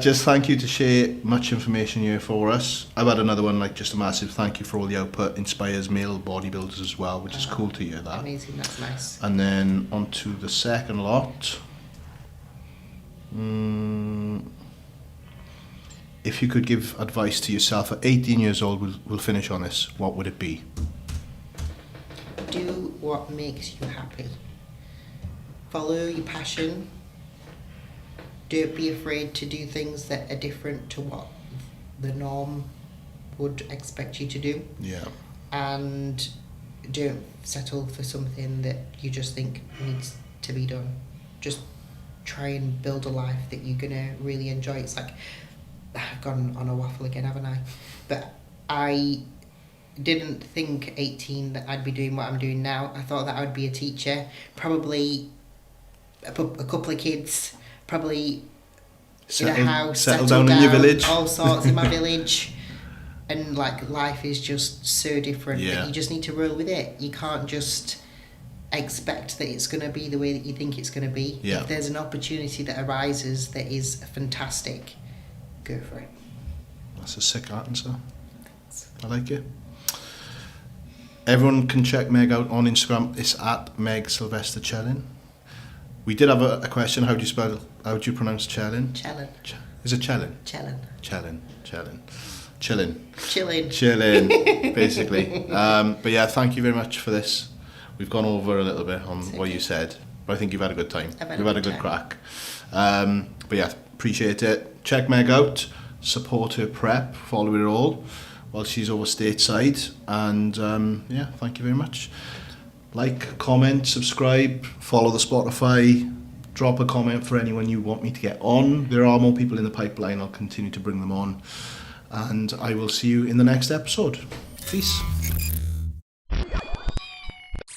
A: Just thank you to share much information here for us. I've had another one, like just a massive thank you for all the output. Inspires male bodybuilders as well, which is cool to hear that.
B: Amazing, that's nice.
A: And then on to the second lot. If you could give advice to yourself at 18 years old, we'll finish on this, what would it be?
B: Do what makes you happy. Follow your passion. Don't be afraid to do things that are different to what the norm would expect you to do.
A: Yeah.
B: And don't settle for something that you just think needs to be done. Just try and build a life that you're going to really enjoy. It's like, I've gone on a waffle again, haven't I? But I didn't think 18 that I'd be doing what I'm doing now. I thought that I would be a teacher, probably a couple of kids, probably in a house,
A: settle down in your village,
B: all sorts in my village. And like, life is just so different.
A: Yeah.
B: That you just need to roll with it. You can't just expect that it's going to be the way that you think it's going to be.
A: Yeah.
B: If there's an opportunity that arises that is fantastic, go for it.
A: That's a sick answer. I like it. Everyone can check Meg out on Instagram. It's at Meg Sylvester 𝘗𝘕𝘰𝘕. We did have a question. How do you pronounce 𝘗𝘕𝘕?
B: Chillin'.
A: Is it 𝘗𝘕𝘕?
B: Chillin'.
A: Chilling, basically. But yeah, thank you very much for this. We've gone over a little bit on what you said, but I think you've had a good time. We've had a good crack. But yeah, appreciate it. Check Meg out, support her prep, follow her all while she's over stateside. And yeah, thank you very much. Like, comment, subscribe, follow the Spotify, drop a comment for anyone you want me to get on. There are more people in the pipeline. I'll continue to bring them on. And I will see you in the next episode. Peace.